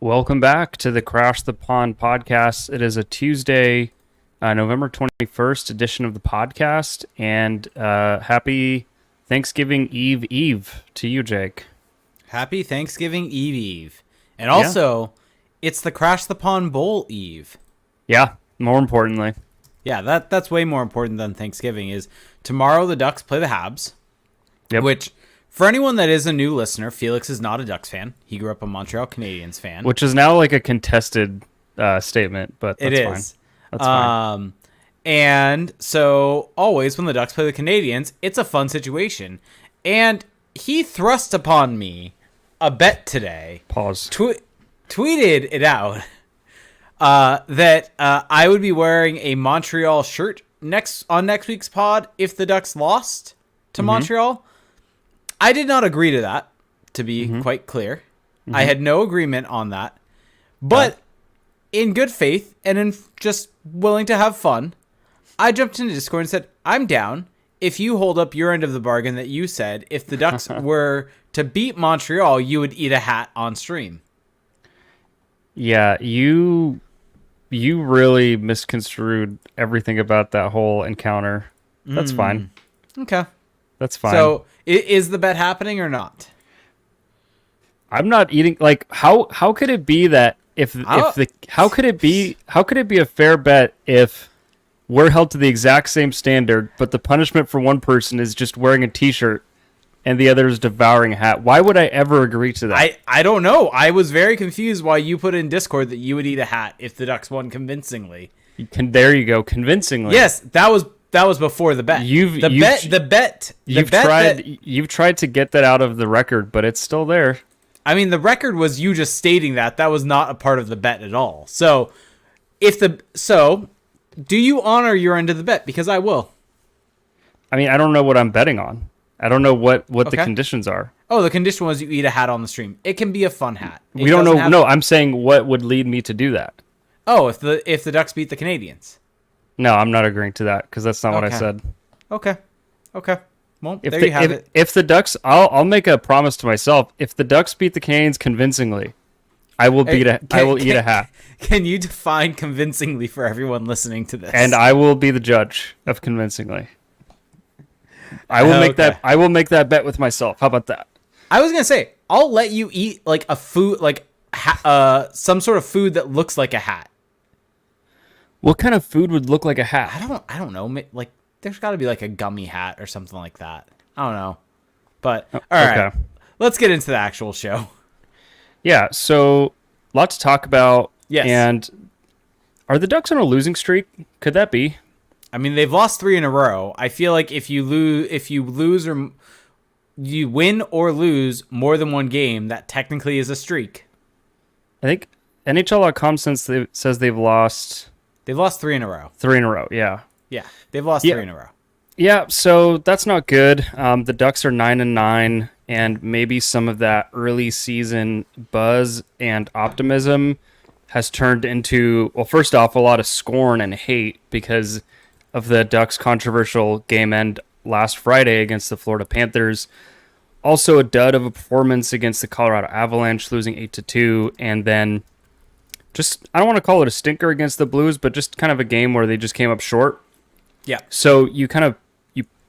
Welcome back to the Crash the Pond podcast. It is a Tuesday, November 21st edition of the podcast, and happy Thanksgiving Eve to you, Jake. Happy Thanksgiving Eve. And also, it's the Crash the Pond Bowl Eve. Yeah, more importantly. Yeah, that's way more important than Thanksgiving is tomorrow the Ducks play the Habs, which... For anyone that is a new listener, Felix is not a Ducks fan. He grew up a Montreal Canadiens fan. Which is now like a contested statement, but that's it fine. Is. That's fine. And so always when the Ducks play the Canadiens, it's a fun situation. And he thrust upon me a bet today. Pause. Tweeted it out that I would be wearing a Montreal shirt next week's pod if the Ducks lost to Montreal. I did not agree to that, to be quite clear. I had no agreement on that. But in good faith and in just willing to have fun, I jumped into Discord and said, I'm down if you hold up your end of the bargain that you said if the Ducks were to beat Montreal, you would eat a hat on stream. Yeah, you really misconstrued everything about that whole encounter. That's fine. Okay. That's fine. So, is the bet happening or not? I'm not eating. Like, how could it be that how could it be a fair bet if we're held to the exact same standard, but the punishment for one person is just wearing a T-shirt and the other is devouring a hat? Why would I ever agree to that? I don't know. I was very confused why you put in Discord that you would eat a hat if the Ducks won convincingly. There you go, convincingly. Yes, that was before the bet. You've tried to get that out of the record, but it's still there. I mean, the record was you just stating that. That was not a part of the bet at all. So, do you honor your end of the bet? Because I will. I mean, I don't know what I'm betting on. I don't know what the conditions are. Oh, the condition was you eat a hat on the stream. It can be a fun hat. We don't know. No, I'm saying what would lead me to do that. Oh, if the Ducks beat the Canadiens. No, I'm not agreeing to that because that's not what I said. Okay. Well, there you have it. If the Ducks, I'll make a promise to myself. If the Ducks beat the Canes convincingly, I will eat a hat. Can you define convincingly for everyone listening to this? And I will be the judge of convincingly. I will make that bet with myself. How about that? I was gonna say I'll let you eat like a food, like some sort of food that looks like a hat. What kind of food would look like a hat? I don't know. Like, there's got to be like a gummy hat or something like that. I don't know. But all right, let's get into the actual show. Yeah. So, lots to talk about. Yes. And are the Ducks on a losing streak? Could that be? I mean, they've lost 3 in a row. I feel like if you lose or you win or lose more than one game, that technically is a streak. I think NHL.com says they've lost. They've lost 3 in a row. 3 in a row, yeah. Yeah, they've lost 3 in a row. Yeah, so that's not good. The Ducks are 9-9, and maybe some of that early season buzz and optimism has turned into, well, first off, a lot of scorn and hate because of the Ducks' controversial game end last Friday against the Florida Panthers. Also a dud of a performance against the Colorado Avalanche, losing 8-2, and then just, I don't want to call it a stinker against the Blues, but just kind of a game where they just came up short. Yeah. So you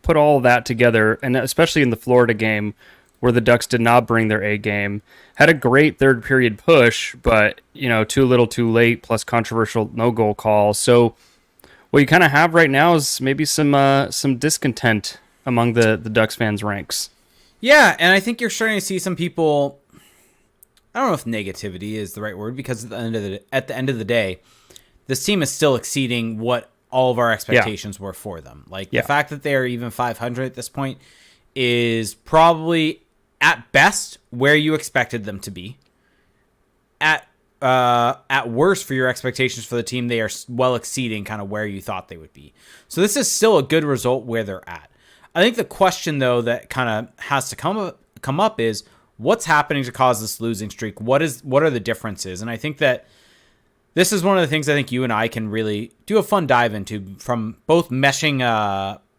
put all that together, and especially in the Florida game where the Ducks did not bring their A game, had a great third period push, but, too little too late, plus controversial no-goal call. So what you kind of have right now is maybe some discontent among the Ducks fans' ranks. Yeah, and I think you're starting to see some people... I don't know if negativity is the right word because at the end of the day, this team is still exceeding what all of our expectations were for them. Like the fact that they are even 500 at this point is probably at best where you expected them to be. At worst for your expectations for the team, they are well exceeding kind of where you thought they would be. So this is still a good result where they're at. I think the question though that kind of has to come up is, what's happening to cause this losing streak? What are the differences? And I think that this is one of the things I think you and I can really do a fun dive into from both meshing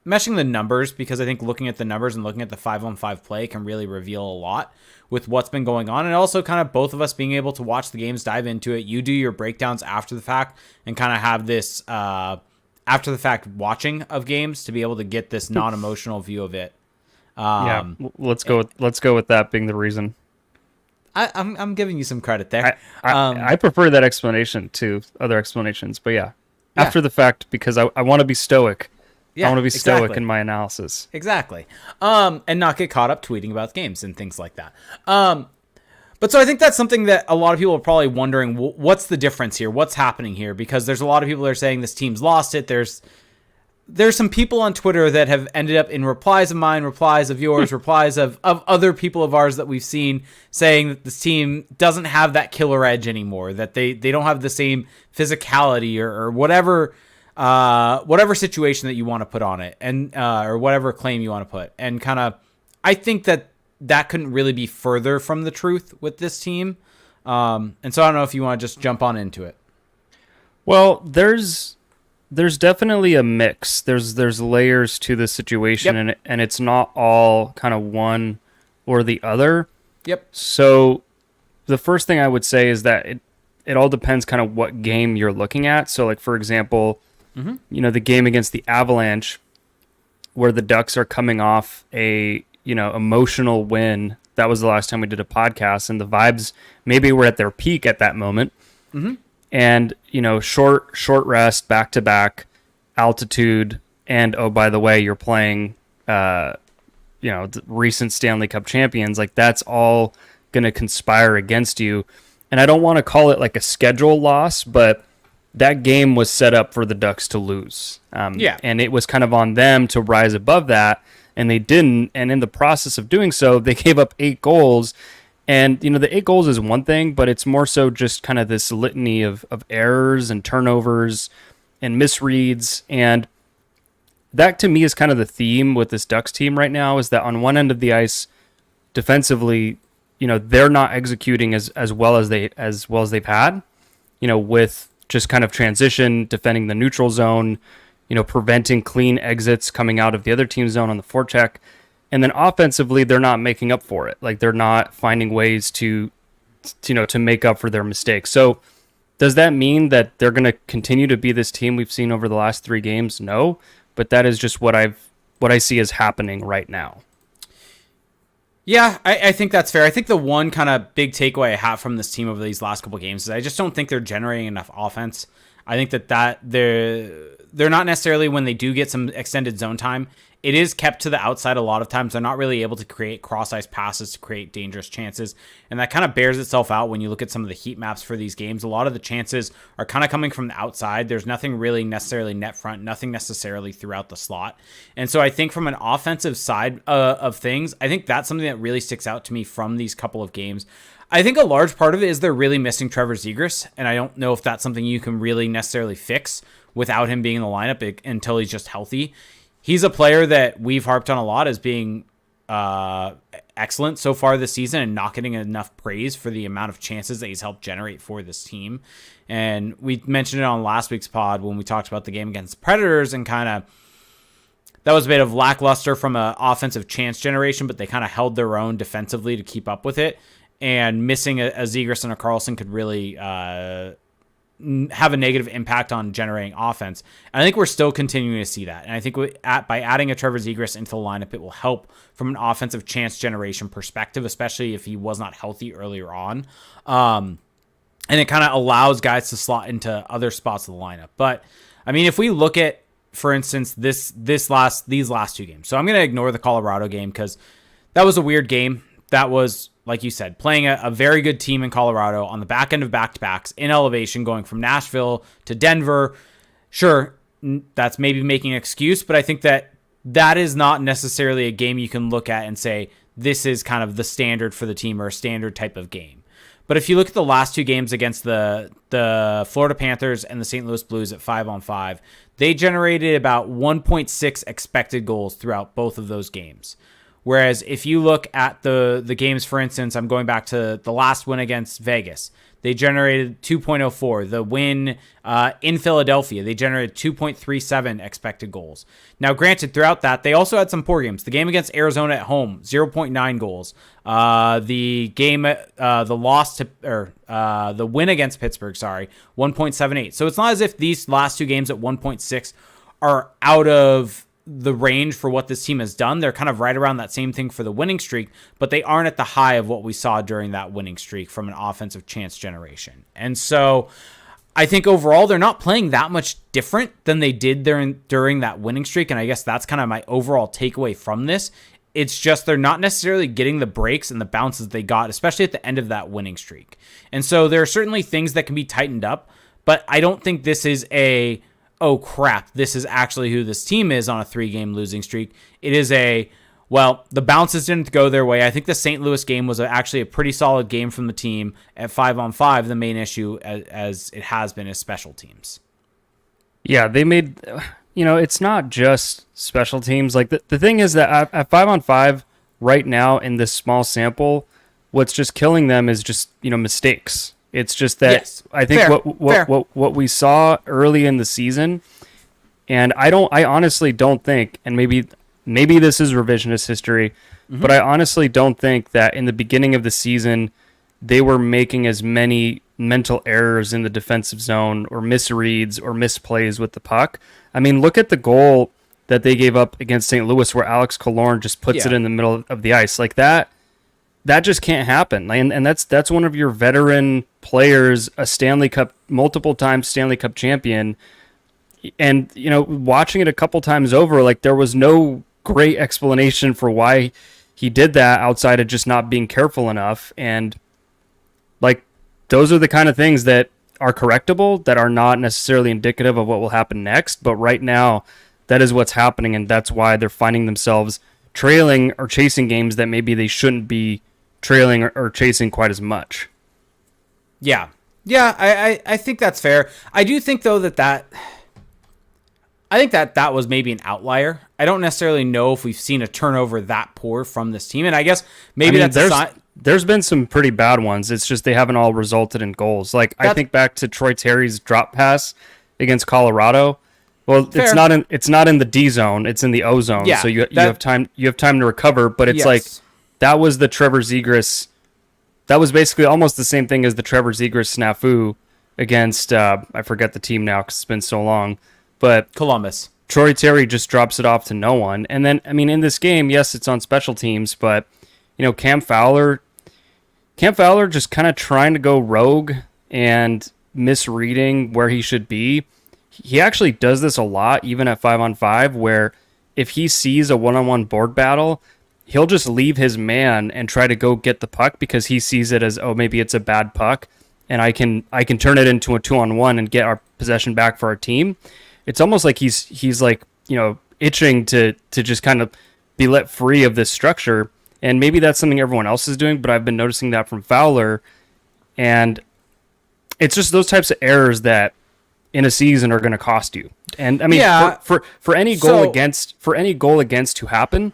meshing the numbers, because I think looking at the numbers and looking at the 5-on-5 play can really reveal a lot with what's been going on. And also kind of both of us being able to watch the games, dive into it. You do your breakdowns after the fact and kind of have this after the fact watching of games to be able to get this non-emotional view of it. Let's go with that being the reason. I'm giving you some credit there. I prefer that explanation to other explanations, but after the fact, because I want to be stoic. I want to be stoic in my analysis. Exactly. And not get caught up tweeting about games and things like that. But so I think that's something that a lot of people are probably wondering, what's the difference here? What's happening here? Because there's a lot of people that are saying this team's lost it. There's some people on Twitter that have ended up in replies of mine, replies of yours, replies of other people of ours that we've seen saying that this team doesn't have that killer edge anymore, that they don't have the same physicality or whatever situation that you want to put on it, and or whatever claim you want to put. And kind of, I think that couldn't really be further from the truth with this team. And so I don't know if you want to just jump on into it. Well, there's definitely a mix. There's layers to the situation, and it's not all kind of one or the other. Yep. So the first thing I would say is that it all depends kind of what game you're looking at. So like, for example, the game against the Avalanche, where the Ducks are coming off a, emotional win. That was the last time we did a podcast, and the vibes maybe were at their peak at that moment. Mm-hmm. And, short rest, back-to-back, altitude, and, oh, by the way, you're playing, the recent Stanley Cup champions. Like, that's all going to conspire against you. And I don't want to call it like a schedule loss, but that game was set up for the Ducks to lose. And it was kind of on them to rise above that, and they didn't. And in the process of doing so, they gave up 8 goals. And, the 8 goals is one thing, but it's more so just kind of this litany of errors and turnovers and misreads. And that, to me, is kind of the theme with this Ducks team right now, is that on one end of the ice, defensively, they're not executing as well as they've had, with just kind of transition, defending the neutral zone, preventing clean exits coming out of the other team's zone on the forecheck. And then offensively, they're not making up for it. Like, they're not finding ways to make up for their mistakes. So does that mean that they're going to continue to be this team we've seen over the last 3 games? No, but that is just what I see as happening right now. Yeah, I think that's fair. I think the one kind of big takeaway I have from this team over these last couple of games is I just don't think they're generating enough offense. I think that they're not necessarily, when they do get some extended zone time, it is kept to the outside a lot of times. They're not really able to create cross-ice passes to create dangerous chances. And that kind of bears itself out when you look at some of the heat maps for these games. A lot of the chances are kind of coming from the outside. There's nothing really necessarily net front, nothing necessarily throughout the slot. And so I think from an offensive side of things, I think that's something that really sticks out to me from these couple of games. I think a large part of it is they're really missing Trevor Zegras, and I don't know if that's something you can really necessarily fix without him being in the lineup until he's just healthy. He's a player that we've harped on a lot as being excellent so far this season and not getting enough praise for the amount of chances that he's helped generate for this team. And we mentioned it on last week's pod when we talked about the game against the Predators, and kind of that was a bit of lackluster from an offensive chance generation, but they kind of held their own defensively to keep up with it. And missing a Zegras and a Karlsson could really have a negative impact on generating offense. And I think we're still continuing to see that. And I think by adding a Trevor Zegras into the lineup, it will help from an offensive chance generation perspective, especially if he was not healthy earlier on. And it kind of allows guys to slot into other spots of the lineup. But I mean, if we look at, for instance, these last 2 games. So I'm going to ignore the Colorado game because that was a weird game. That was, like you said, playing a very good team in Colorado on the back end of back-to-backs in elevation, going from Nashville to Denver. Sure, that's maybe making an excuse, but I think that is not necessarily a game you can look at and say, this is kind of the standard for the team or a standard type of game. But if you look at the last 2 games against the Florida Panthers and the St. Louis Blues at 5-on-5, they generated about 1.6 expected goals throughout both of those games. Whereas if you look at the games, for instance, I'm going back to the last win against Vegas. they generated 2.04. The win in Philadelphia, they generated 2.37 expected goals. Now, granted, throughout that, they also had some poor games. The game against Arizona at home, 0.9 goals. The game, the win against Pittsburgh, 1.78. So it's not as if these last two games at 1.6 are out of the range for what this team has done. They're kind of right around that same thing for the winning streak, but they aren't at the high of what we saw during that winning streak from an offensive chance generation. And so I think overall they're not playing that much different than they did during that winning streak. And I guess that's kind of my overall takeaway from this. It's just they're not necessarily getting the breaks and the bounces they got, especially at the end of that winning streak. And so there are certainly things that can be tightened up, but I don't think this is oh crap, this is actually who this team is on a 3-game losing streak. It is the bounces didn't go their way. I think the St. Louis game was actually a pretty solid game from the team at 5-on-5. The main issue, as it has been, is special teams. Yeah, they made, it's not just special teams. Like the thing is that at 5-on-5 right now in this small sample, what's just killing them is just, mistakes. It's just that yes, I think what we saw early in the season, and I honestly don't think, and maybe this is revisionist history, but I honestly don't think that in the beginning of the season they were making as many mental errors in the defensive zone or misreads or misplays with the puck. I mean, look at the goal that they gave up against St. Louis where Alex Killorn just puts it in the middle of the ice like that. That just can't happen. And that's one of your veteran players, a Stanley Cup, multiple time Stanley Cup champion. And, watching it a couple times over, like there was no great explanation for why he did that outside of just not being careful enough. And like, those are the kind of things that are correctable, that are not necessarily indicative of what will happen next. But right now, that is what's happening. And that's why they're finding themselves trailing or chasing games that maybe they shouldn't be trailing or chasing quite as much. Yeah, I think that's fair. I do think though that was maybe an outlier. I don't necessarily know if we've seen a turnover that poor from this team, and I guess maybe there's been some pretty bad ones. It's just they haven't all resulted in goals. Like I think back to Troy Terry's drop pass against Colorado. Well, fair. It's not in the D zone. It's in the O zone. Yeah, so you have time to recover. But it's like that was the Trevor Zegras. That was basically almost the same thing as the Trevor Zegras snafu against I forget the team now because it's been so long. But Columbus. Troy Terry just drops it off to no one. And then I mean in this game, yes, it's on special teams, but Cam Fowler just kind of trying to go rogue and misreading where he should be. He actually does this a lot, even at 5-on-5, where if he sees a one-on-one board battle, he'll just leave his man and try to go get the puck because he sees it as, oh, maybe it's a bad puck, and I can turn it into a 2-on-1 and get our possession back for our team. It's almost like he's like, itching to just kind of be let free of this structure, and maybe that's something everyone else is doing, but I've been noticing that from Fowler, and it's just those types of errors that in a season are going to cost you. And I mean, for any goal against to happen,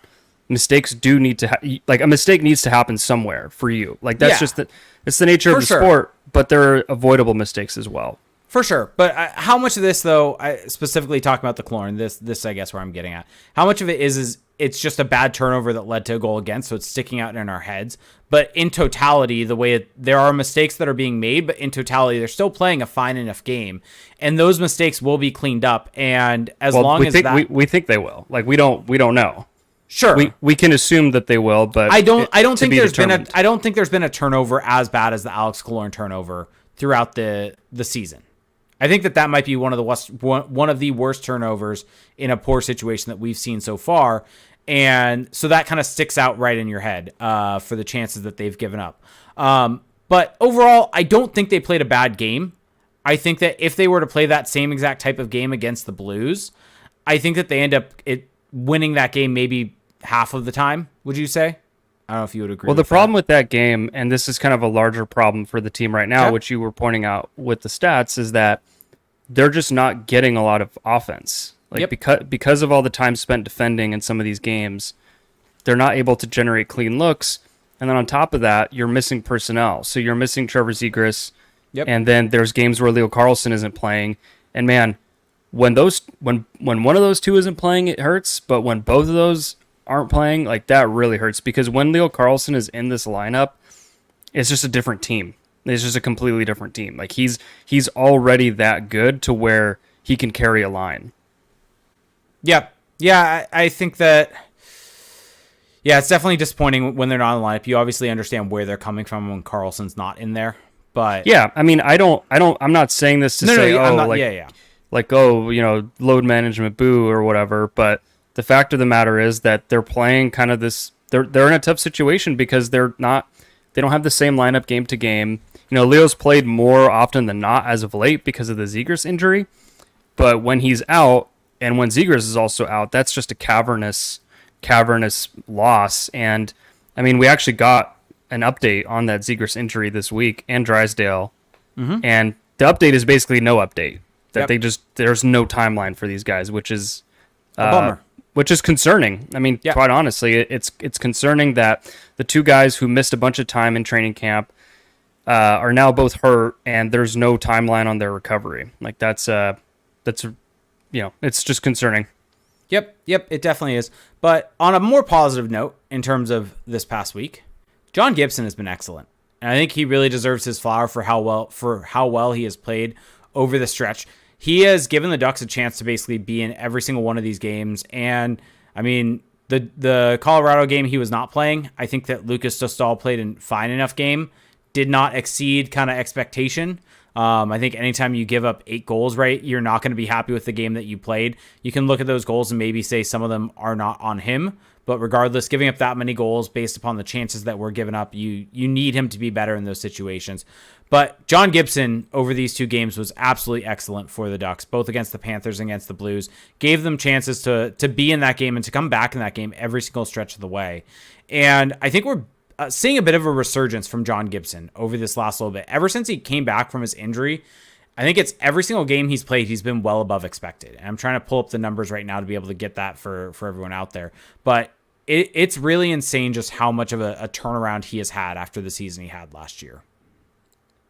mistakes do need to like a mistake needs to happen somewhere for you. Like that's just it's the nature of the sport, but there are avoidable mistakes as well. For sure. But how much of this though, I specifically talking about the Killorn, this I guess where I'm getting at. How much of it is it's just a bad turnover that led to a goal against, so it's sticking out in our heads. But in totality, there are mistakes that are being made, but in totality, they're still playing a fine enough game, and those mistakes will be cleaned up. And we think they will. Like we don't know. Sure, we can assume that they will, but I don't think there's been a turnover as bad as the Alex Killorn turnover throughout the season. I think that might be one of the worst turnovers in a poor situation that we've seen so far. And so that kind of sticks out right in your head for the chances that they've given up. But overall, I don't think they played a bad game. I think that if they were to play that same exact type of game against the Blues, I think that they end up winning that game maybe half of the time, would you say? I don't know if you would agree. Well, the problem with that game, and this is kind of a larger problem for the team right now, which you were pointing out with the stats, is that they're just not getting a lot of offense. Like because of all the time spent defending in some of these games, they're not able to generate clean looks. And then on top of that, you're missing personnel. So you're missing Trevor Zegras, Yep. And then there's games where Leo Carlsson isn't playing. And man, when one of those two isn't playing, it hurts. But when both of those aren't playing, like that really hurts because when Leo Carlsson is in this lineup, it's just a different team. It's just a completely different team. Like he's already that good to where he can carry a line. Yeah. Yeah, I think that. Yeah, it's definitely disappointing when they're not in the lineup. You obviously understand where they're coming from when Carlson's not in there, but yeah, I mean, I'm not saying this to say, I'm not, like, oh, load management, boo, or whatever. But the fact of the matter is that they're playing kind of this. They're in a tough situation because they don't have the same lineup game to game. Leo's played more often than not as of late because of the Zegras injury, but when he's out and when Zegras is also out, that's just a cavernous loss. And I mean, we actually got an update on that Zegras injury this week and Drysdale, and the update is basically no update. That there's no timeline for these guys, which is a bummer. Which is concerning. I mean, quite honestly, it's concerning that the two guys who missed a bunch of time in training camp are now both hurt, and there's no timeline on their recovery. Like it's just concerning. Yep, it definitely is. But on a more positive note, in terms of this past week, John Gibson has been excellent, and I think he really deserves his flower for how well he has played over the stretch. He has given the Ducks a chance to basically be in every single one of these games, and I mean the Colorado game he was not playing. I think that Lucas Dostal played a fine enough game, did not exceed kind of expectation. I think anytime you give up 8 goals, right, you're not going to be happy with the game that you played. You can look at those goals and maybe say some of them are not on him, but regardless, giving up that many goals based upon the chances that were given up, you need him to be better in those situations. But John Gibson over these 2 games was absolutely excellent for the Ducks, both against the Panthers and against the Blues. Gave them chances to be in that game and to come back in that game every single stretch of the way. And I think we're seeing a bit of a resurgence from John Gibson over this last little bit. Ever since he came back from his injury, I think it's every single game he's played, he's been well above expected. And I'm trying to pull up the numbers right now to be able to get that for everyone out there. But it's really insane just how much of a turnaround he has had after the season he had last year.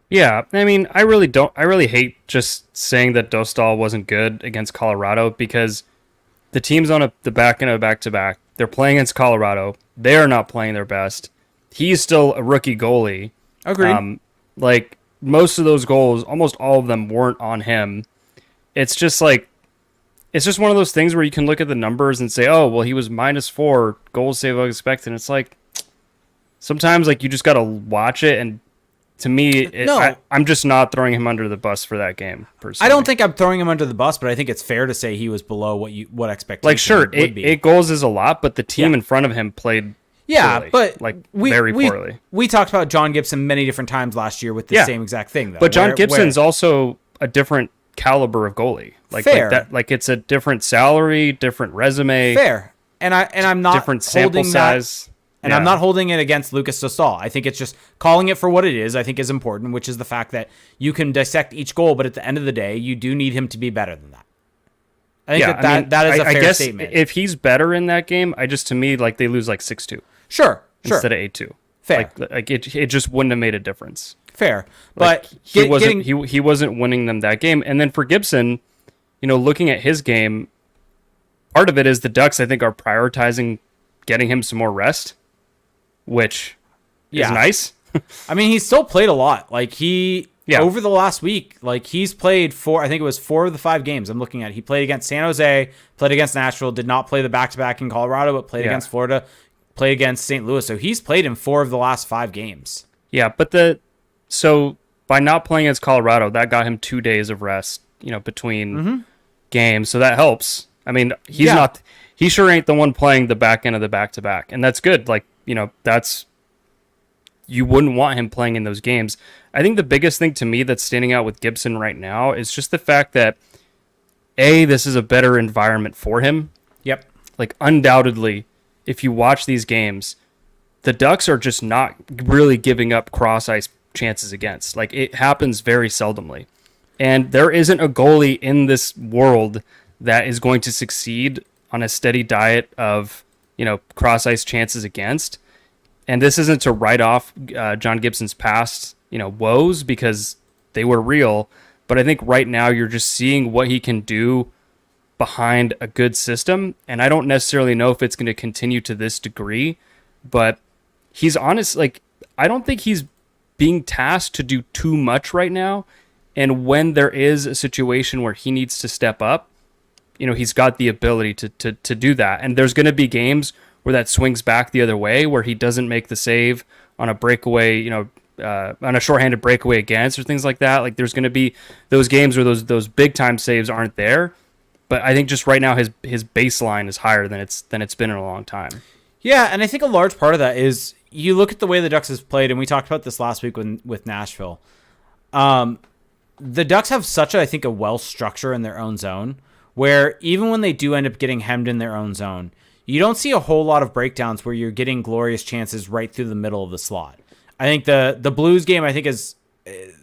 Yeah, I mean, I really hate just saying that Dostal wasn't good against Colorado because the team's on the back end of a back-to-back. They're playing against Colorado. They are not playing their best. He's still a rookie goalie. Agreed. Like, most of those goals, almost all of them weren't on him. It's just one of those things where you can look at the numbers and say, oh, well, he was -4 goals saved expected. And it's like, sometimes like you just got to watch it. And to me, I'm just not throwing him under the bus for that game, personally. I don't think I'm throwing him under the bus, but I think it's fair to say he was below what expectations like, sure, would be. 8 goals is a lot, but the team in front of him played poorly, but very poorly. We talked about John Gibson many different times last year with the same exact thing, though. But John Gibson's also a different caliber of goalie. Fair. Like it's a different salary, different resume. Fair. And I'm not different sample size. And I'm not holding it against Lucas Dostal. I think it's just calling it for what it is, I think is important, which is the fact that you can dissect each goal, but at the end of the day, you do need him to be better than that. I think that is a fair statement. If he's better in that game, to me, like they lose like 6-2. Sure. Instead of 8-2. Fair. Like it just wouldn't have made a difference. Fair. Like, But he wasn't winning them that game. And then for Gibson, looking at his game, part of it is the Ducks, I think, are prioritizing getting him some more rest, which is nice. I mean, he's still played a lot. Like over the last week, like he's played 4 of the 5 games I'm looking at. He played against San Jose, played against Nashville, did not play the back-to-back in Colorado, but played against Florida, played against St. Louis. So he's played in 4 of the last 5 games. Yeah, but so by not playing against Colorado, that got him 2 days of rest, between games. So that helps. I mean, he sure ain't the one playing the back end of the back-to-back. And that's good. Like, you wouldn't want him playing in those games. I think the biggest thing to me that's standing out with Gibson right now is just the fact that, this is a better environment for him. Yep. Like, undoubtedly, if you watch these games, the Ducks are just not really giving up cross-ice chances against. Like, it happens very seldomly. And there isn't a goalie in this world that is going to succeed on a steady diet of, cross-ice chances against. And this isn't to write off John Gibson's past, woes, because they were real. But I think right now you're just seeing what he can do behind a good system. And I don't necessarily know if it's going to continue to this degree, but he's honest. Like, I don't think he's being tasked to do too much right now. And when there is a situation where he needs to step up, he's got the ability to do that. And there's going to be games where that swings back the other way, where he doesn't make the save on a breakaway, on a shorthanded breakaway against or things like that. Like, there's going to be those games where those big time saves aren't there. But I think just right now his baseline is higher than it's been in a long time. Yeah, and I think a large part of that is you look at the way the Ducks has played, and we talked about this last week with Nashville. The Ducks have such, I think, a well structure in their own zone, where even when they do end up getting hemmed in their own zone, you don't see a whole lot of breakdowns where you're getting glorious chances right through the middle of the slot. I think the Blues game, I think, is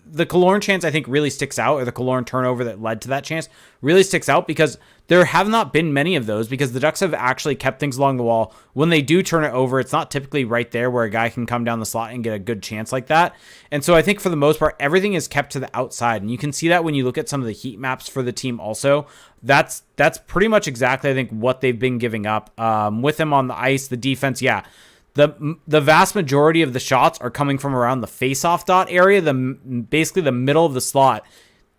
the Killorn chance, I think, really sticks out, or the Killorn turnover that led to that chance really sticks out, because there have not been many of those, because the Ducks have actually kept things along the wall. When they do turn it over, it's not typically right there where a guy can come down the slot and get a good chance like that. And so I think for the most part, everything is kept to the outside. And you can see that when you look at some of the heat maps for the team also. That's pretty much exactly, I think, what they've been giving up. With him on the ice, the defense, yeah. The vast majority of the shots are coming from around the face-off dot area, basically the middle of the slot.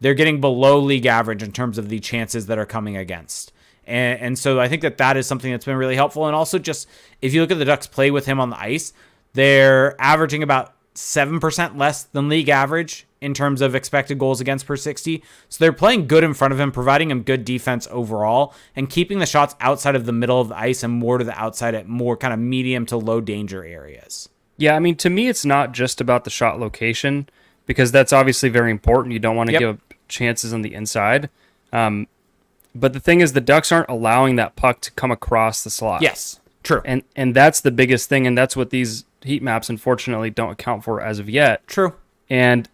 They're getting below league average in terms of the chances that are coming against. And so I think that is something that's been really helpful. And also, just if you look at the Ducks play with him on the ice, they're averaging about 7% less than league average in terms of expected goals against per 60. So they're playing good in front of him, providing him good defense overall, and keeping the shots outside of the middle of the ice and more to the outside at more kind of medium to low danger areas. Yeah, I mean, to me, it's not just about the shot location, because that's obviously very important. You don't want to give chances on the inside. But the thing is, the Ducks aren't allowing that puck to come across the slot. Yes, true. And that's the biggest thing, and that's what these heat maps, unfortunately, don't account for as of yet. True. And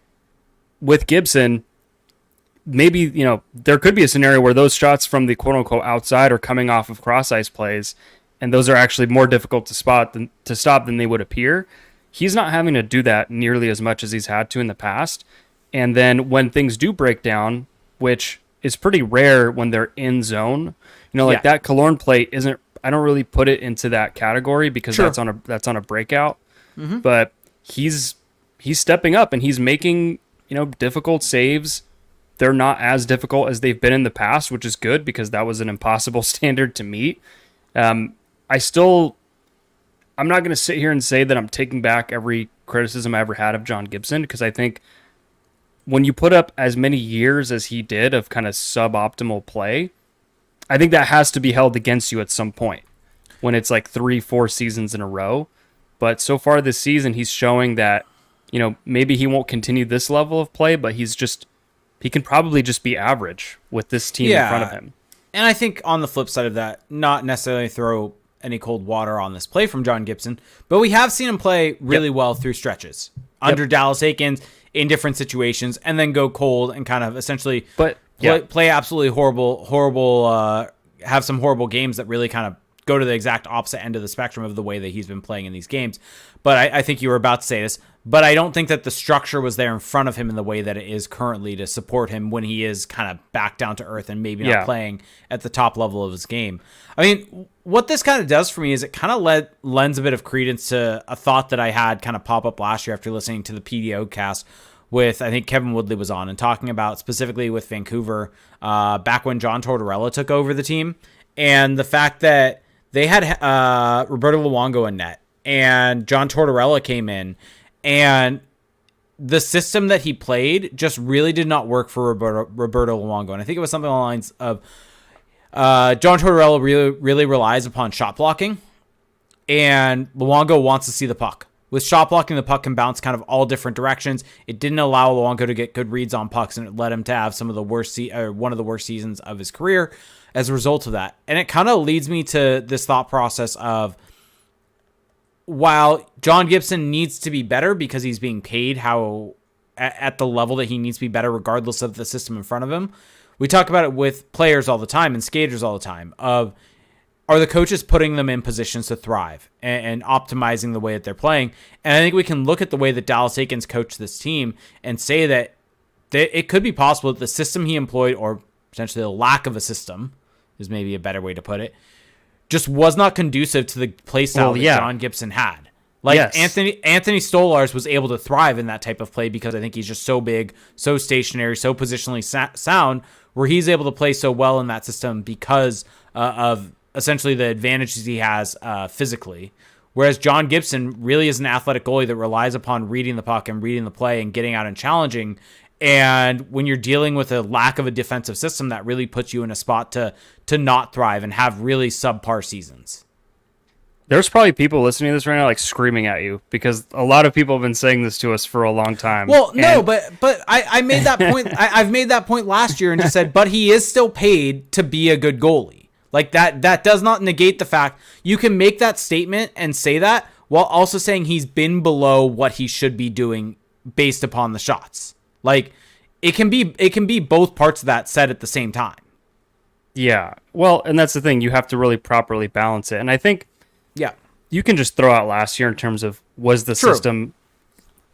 with Gibson, maybe, there could be a scenario where those shots from the quote-unquote outside are coming off of cross-ice plays, and those are actually more difficult to stop than they would appear. He's not having to do that nearly as much as he's had to in the past. And then when things do break down, which is pretty rare when they're in zone, that Killorn play isn't. I don't really put it into that category, because that's on a breakout. Mm-hmm. But he's stepping up, and he's making difficult saves. They're not as difficult as they've been in the past, which is good, because that was an impossible standard to meet. I'm not going to sit here and say that I'm taking back every criticism I ever had of John Gibson, because I think when you put up as many years as he did of kind of suboptimal play, I think that has to be held against you at some point when it's like 3-4 seasons in a row. But so far this season, he's showing that, maybe he won't continue this level of play, but he can probably just be average with this team in front of him. And I think on the flip side of that, not necessarily throw any cold water on this play from John Gibson, but we have seen him play really well through stretches under Dallas Eakins in different situations, and then go cold and kind of essentially play absolutely horrible, have some horrible games that really kind of go to the exact opposite end of the spectrum of the way that he's been playing in these games. But I think you were about to say this, but I don't think that the structure was there in front of him in the way that it is currently to support him when he is kind of back down to earth and maybe not playing at the top level of his game. I mean, what this kind of does for me is it kind of lends a bit of credence to a thought that I had kind of pop up last year after listening to the PDO cast with, I think Kevin Woodley was on, and talking about specifically with Vancouver back when John Tortorella took over the team, and the fact that they had Roberto Luongo in net, and John Tortorella came in, and the system that he played just really did not work for Roberto Luongo. And I think it was something along the lines of John Tortorella really relies upon shot blocking, and Luongo wants to see the puck. With shot blocking, the puck can bounce kind of all different directions. It didn't allow Luongo to get good reads on pucks, and it led him to have some of the worst one of the worst seasons of his career as a result of that. And it kind of leads me to this thought process of, while John Gibson needs to be better because he's being paid at the level that he needs to be better regardless of the system in front of him, we talk about it with players all the time and skaters all the time of, are the coaches putting them in positions to thrive and optimizing the way that they're playing? And I think we can look at the way that Dallas Eakins coached this team and say that it could be possible that the system he employed, or potentially the lack of a system, is maybe a better way to put it, just was not conducive to the play style that John Gibson had. Like, Anthony Stolarz was able to thrive in that type of play because I think he's just so big, so stationary, so positionally sound, where he's able to play so well in that system because of essentially the advantages he has physically. Whereas John Gibson really is an athletic goalie that relies upon reading the puck and reading the play and getting out and challenging. And when you're dealing with a lack of a defensive system, that really puts you in a spot to not thrive and have really subpar seasons. There's probably people listening to this right now like screaming at you because a lot of people have been saying this to us for a long time. Well, but I made that point. I've made that point last year and just said, but he is still paid to be a good goalie. Like that does not negate the fact you can make that statement and say that while also saying he's been below what he should be doing based upon the shots. Like it can be both parts of that said at the same time. Yeah. Well, and that's the thing. You have to really properly balance it. And I think you can just throw out last year in terms of was the system,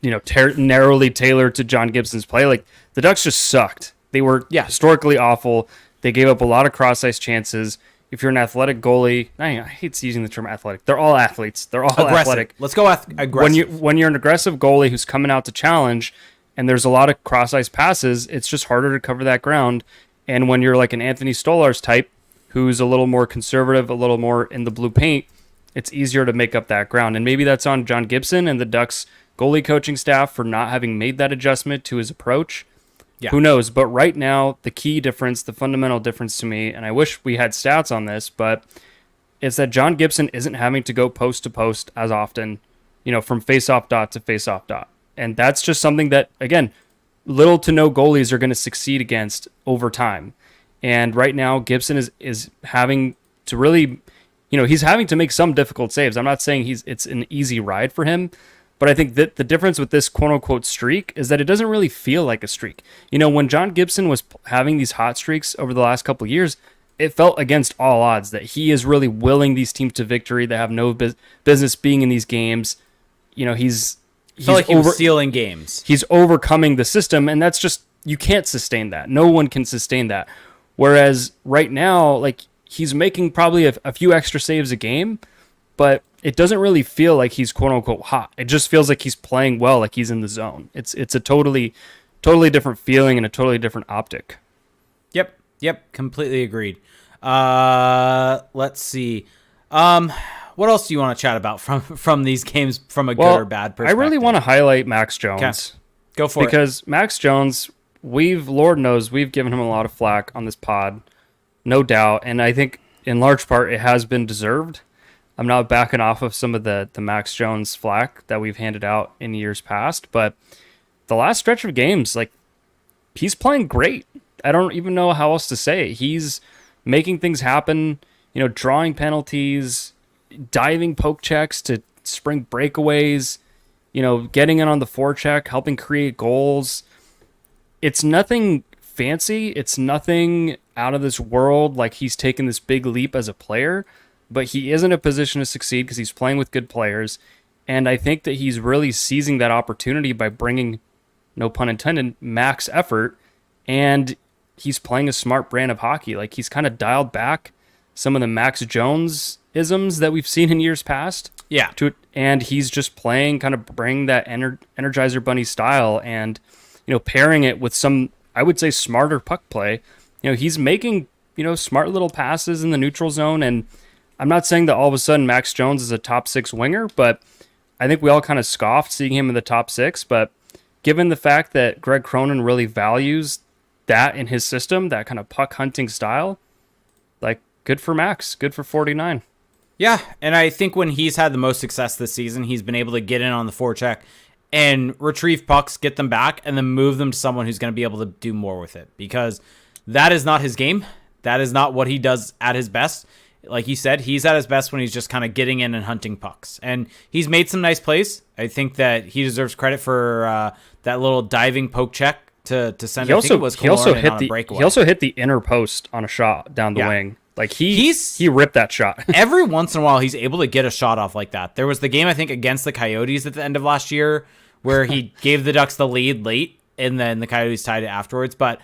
narrowly tailored to John Gibson's play. Like the Ducks just sucked. They were historically awful. They gave up a lot of cross-ice chances. If you're an athletic goalie, I hate using the term athletic. They're all athletes. They're all aggressive. Athletic. Let's go aggressive. When you're an aggressive goalie who's coming out to challenge and there's a lot of cross-ice passes, it's just harder to cover that ground. And when you're like an Anthony Stolarz type who's a little more conservative, a little more in the blue paint, it's easier to make up that ground. And maybe that's on John Gibson and the Ducks goalie coaching staff for not having made that adjustment to his approach. Yeah. Who knows? But right now, the key difference, the fundamental difference to me, and I wish we had stats on this, but it's that John Gibson isn't having to go post to post as often, from face-off dot to face-off dot. And that's just something that, again, little to no goalies are going to succeed against over time. And right now, Gibson is having to really, he's having to make some difficult saves. I'm not saying it's an easy ride for him, but I think that the difference with this quote-unquote streak is that it doesn't really feel like a streak. When John Gibson was having these hot streaks over the last couple of years, it felt against all odds that he is really willing these teams to victory that have no business being in these games. He's like he was stealing games. He's overcoming the system, and that's just, you can't sustain that. No one can sustain that. Whereas right now, like, he's making probably a few extra saves a game, but it doesn't really feel like he's quote-unquote hot. It just feels like he's playing well, like he's in the zone. It's a totally different feeling and a totally different optic. Yep, completely agreed. Let's see. What else do you want to chat about from these games from a good or bad perspective? I really want to highlight Max Jones. Okay. Go for it. Because Max Jones, Lord knows, we've given him a lot of flack on this pod, no doubt. And I think in large part it has been deserved. I'm not backing off of some of the Max Jones flack that we've handed out in years past, but the last stretch of games, like, he's playing great. I don't even know how else to say it. He's making things happen, drawing penalties, diving poke checks to spring breakaways, getting in on the forecheck, helping create goals. It's nothing fancy. It's nothing out of this world. Like, he's taken this big leap as a player, but he is in a position to succeed because he's playing with good players. And I think that he's really seizing that opportunity by bringing, no pun intended, max effort. And he's playing a smart brand of hockey. Like, he's kind of dialed back some of the Max Jones isms that we've seen in years past. Yeah. And he's just playing, kind of bring that Energizer Bunny style and, pairing it with some, I would say, smarter puck play. He's making, smart little passes in the neutral zone. And I'm not saying that all of a sudden Max Jones is a top 6 winger, but I think we all kind of scoffed seeing him in the top 6. But given the fact that Greg Cronin really values that in his system, that kind of puck hunting style, like, good for Max, good for 49. Yeah, and I think when he's had the most success this season, he's been able to get in on the forecheck and retrieve pucks, get them back, and then move them to someone who's going to be able to do more with it, because that is not his game. That is not what he does at his best. Like you said, he's at his best when he's just kind of getting in and hunting pucks. And he's made some nice plays. I think that he deserves credit for that little diving poke check to send. He also hit the inner post on a shot down the wing. Like, he ripped that shot. Every once in a while, he's able to get a shot off like that. There was the game, I think, against the Coyotes at the end of last year where he gave the Ducks the lead late and then the Coyotes tied it afterwards. But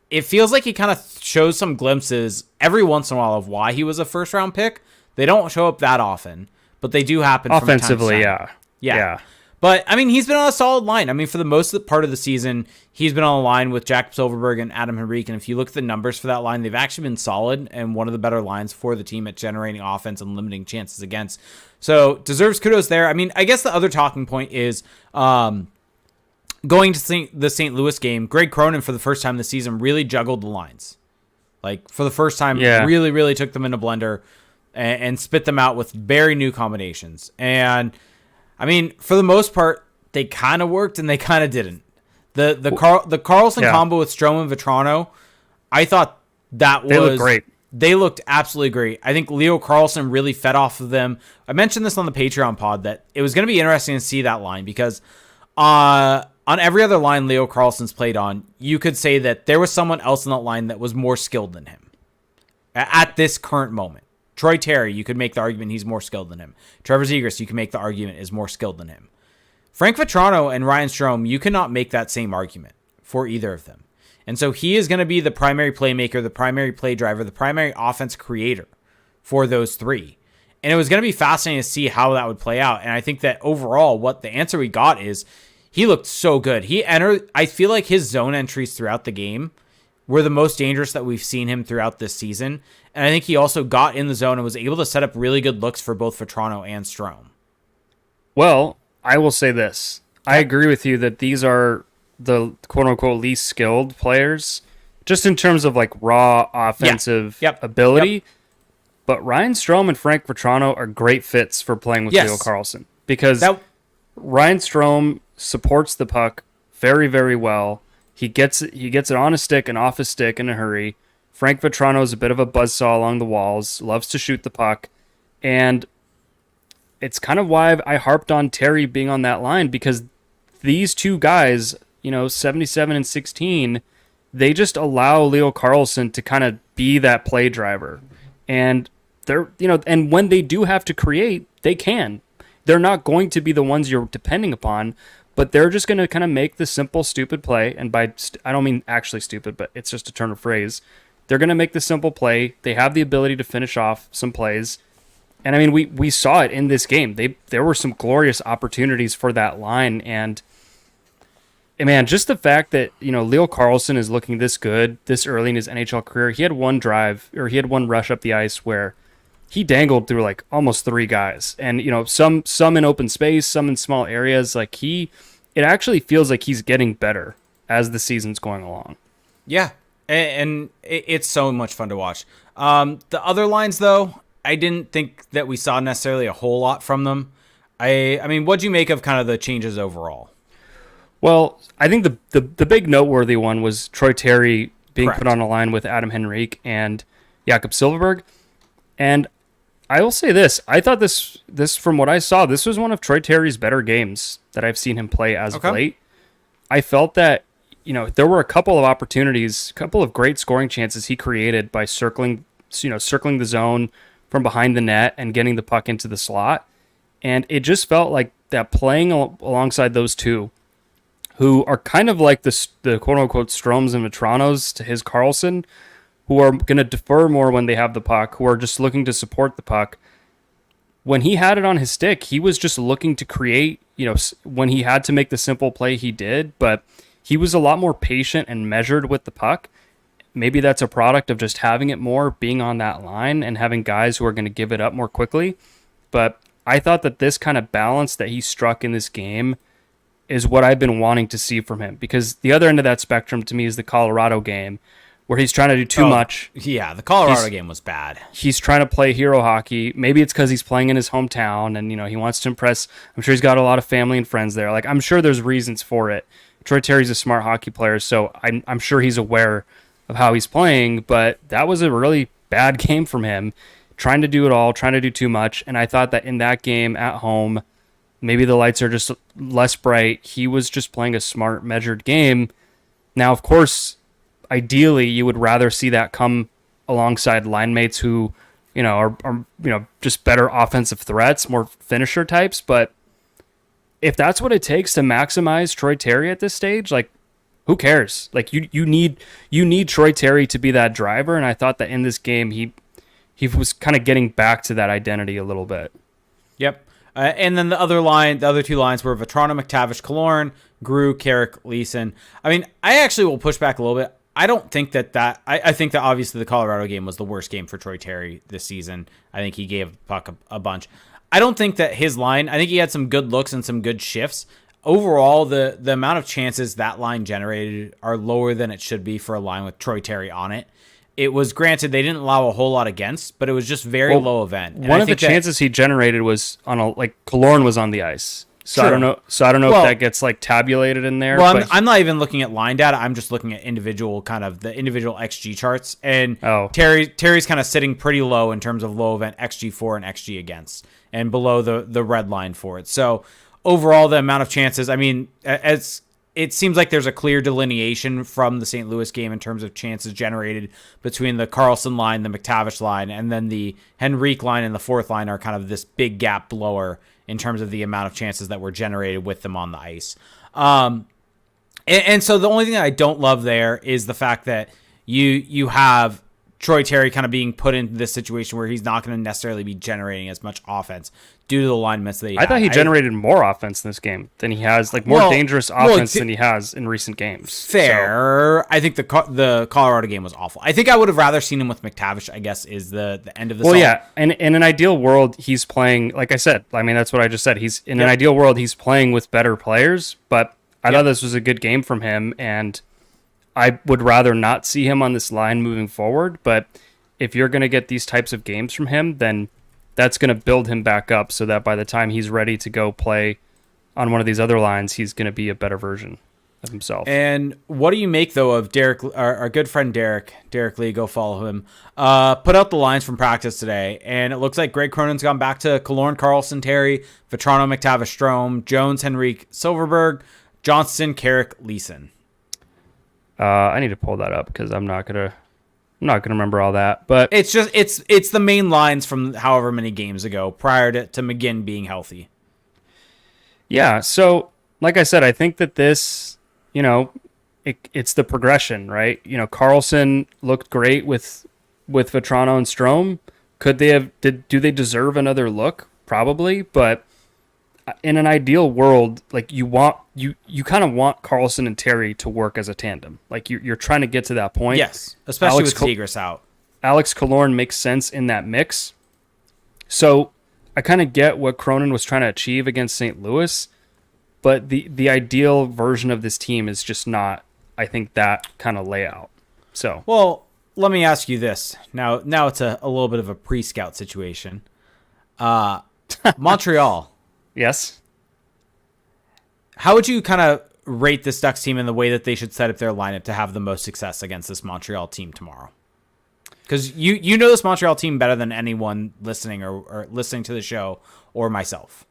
it feels like he kind of shows some glimpses every once in a while of why he was a first round pick. They don't show up that often, but they do happen offensively. From time to time. Yeah. But I mean, he's been on a solid line. I mean, for the most of the part of the season, he's been on a line with Jack Silverberg and Adam Henrique. And if you look at the numbers for that line, they've actually been solid and one of the better lines for the team at generating offense and limiting chances against. So deserves kudos there. I mean, I guess the other talking point is going to the St. Louis game. Greg Cronin, for the first time this season, really juggled the lines. Like, for the first time, really, really took them in a blender and spit them out with very new combinations. And I mean, for the most part, they kind of worked and they kind of didn't. The Karlsson combo with Strome and Vetrano, I thought they looked great. They looked absolutely great. I think Leo Karlsson really fed off of them. I mentioned this on the Patreon pod that it was going to be interesting to see that line because on every other line Leo Karlsson's played on, you could say that there was someone else in that line that was more skilled than him at this current moment. Troy Terry, you could make the argument he's more skilled than him. Trevor Zegras, you can make the argument is more skilled than him. Frank Vetrano and Ryan Strome, you cannot make that same argument for either of them. And so he is going to be the primary playmaker, the primary play driver, the primary offense creator for those three. And it was going to be fascinating to see how that would play out. And I think that overall, what the answer we got is he looked so good. I feel like his zone entries throughout the game were the most dangerous that we've seen him throughout this season. And I think he also got in the zone and was able to set up really good looks for both Vetrano and Strome. Well, I will say this. I agree with you that these are the quote-unquote least skilled players, just in terms of like raw offensive ability. But Ryan Strome and Frank Vetrano are great fits for playing with Leo Karlsson because Ryan Strome supports the puck very, very well. He gets it on a stick and off a stick in a hurry. Frank Vetrano is a bit of a buzzsaw along the walls, loves to shoot the puck, and it's kind of why I harped on Terry being on that line because these two guys, 77 and 16, they just allow Leo Karlsson to kind of be that play driver. And and when they do have to create, they can. They're not going to be the ones you're depending upon, but they're just going to kind of make the simple, stupid play. And I don't mean actually stupid, but it's just a turn of phrase. They're going to make the simple play. They have the ability to finish off some plays. And I mean, we saw it in this game. There were some glorious opportunities for that line. And man, just the fact that, Leo Karlsson is looking this good this early in his NHL career. He had one rush up the ice where he dangled through like almost three guys. And, some in open space, some in small areas. Like it actually feels like he's getting better as the season's going along. Yeah. And it's so much fun to watch. The other lines, though, I didn't think that we saw necessarily a whole lot from them. I mean, what'd you make of kind of the changes overall? Well, I think the big noteworthy one was Troy Terry being put on a line with Adam Henrique and Jakob Silverberg. And I will say this. I thought this from what I saw, this was one of Troy Terry's better games that I've seen him play as of late. I felt that there were a couple of opportunities, a couple of great scoring chances he created by circling the zone from behind the net and getting the puck into the slot. And it just felt like that playing alongside those two, who are kind of like the quote-unquote Stromes and Vetranos to his Karlsson, who are going to defer more when they have the puck, who are just looking to support the puck. When he had it on his stick, he was just looking to create, when he had to make the simple play, he did, but he was a lot more patient and measured with the puck. Maybe that's a product of just having it more, being on that line, and having guys who are going to give it up more quickly. But I thought that this kind of balance that he struck in this game is what I've been wanting to see from him. Because the other end of that spectrum to me is the Colorado game, where he's trying to do too much. Yeah, the Colorado game was bad. He's trying to play hero hockey. Maybe it's because he's playing in his hometown and, he wants to impress. I'm sure he's got a lot of family and friends there. Like, I'm sure there's reasons for it. Troy Terry's a smart hockey player, so I'm sure he's aware of how he's playing, but that was a really bad game from him, trying to do it all, trying to do too much. And I thought that in that game at home, maybe the lights are just less bright. He was just playing a smart, measured game. Now, of course, ideally, you would rather see that come alongside line mates who, are just better offensive threats, more finisher types. But if that's what it takes to maximize Troy Terry at this stage, like who cares? Like you need Troy Terry to be that driver, and I thought that in this game he was kind of getting back to that identity a little bit. Yep. And then the other two lines were Vetrano, McTavish, Killorn, Grew, Carrick, Leeson. I mean, I actually will push back a little bit. I don't think I think that obviously the Colorado game was the worst game for Troy Terry this season. I think he gave the puck a bunch. I don't think that his line, I think he had some good looks and some good shifts. Overall, the amount of chances that line generated are lower than it should be for a line with Troy Terry on it. It was granted they didn't allow a whole lot against, but it was just very low event. And one of the chances he generated was on Killorn was on the ice. So true. I don't know if that gets like tabulated in there. Well, I'm not even looking at line data. I'm just looking at the individual XG charts. And Terry's kind of sitting pretty low in terms of low event XG for and XG against, and below the red line for it. So overall, the amount of chances, I mean, as it seems like there's a clear delineation from the St. Louis game in terms of chances generated between the Karlsson line, the McTavish line, and then the Henrique line and the fourth line are kind of this big gap lower in terms of the amount of chances that were generated with them on the ice. And so the only thing that I don't love there is the fact that you have Troy Terry kind of being put into this situation where he's not going to necessarily be generating as much offense due to the alignments that he had. I thought he generated more offense in this game than he has, like more dangerous offense than he has in recent games. Fair. So. I think the Colorado game was awful. I think I would have rather seen him with McTavish, I guess, is the end of the song. Yeah. And in an ideal world, he's playing, like I said, I mean, that's what I just said. He's in an ideal world, he's playing with better players, but I thought this was a good game from him, and I would rather not see him on this line moving forward, but if you're going to get these types of games from him, then that's going to build him back up so that by the time he's ready to go play on one of these other lines, he's going to be a better version of himself. And what do you make, though, of Derek, our good friend Derek Lee, go follow him, put out the lines from practice today, and it looks like Greg Cronin's gone back to Killorn, Karlsson, Terry, Vetrano, McTavish, Strome, Jones, Henrique, Silverberg, Johnston, Carrick, Leeson. I need to pull that up because I'm not gonna remember all that. But it's just it's the main lines from however many games ago prior to McGinn being healthy. Yeah, so like I said, I think that this, it's the progression, right? Karlsson looked great with Vetrano and Strome. Do they deserve another look? Probably, but in an ideal world, like you kind of want Karlsson and Terry to work as a tandem. Like you're trying to get to that point. Yes, especially with Zegras out. Alex Killorn makes sense in that mix. So I kind of get what Cronin was trying to achieve against St. Louis, but the ideal version of this team is just not, I think, that kind of layout. So well, let me ask you this. Now it's a little bit of a pre-scout situation. Montreal. Yes. How would you kind of rate this Ducks team in the way that they should set up their lineup to have the most success against this Montreal team tomorrow? Because you know this Montreal team better than anyone listening or listening to the show or myself.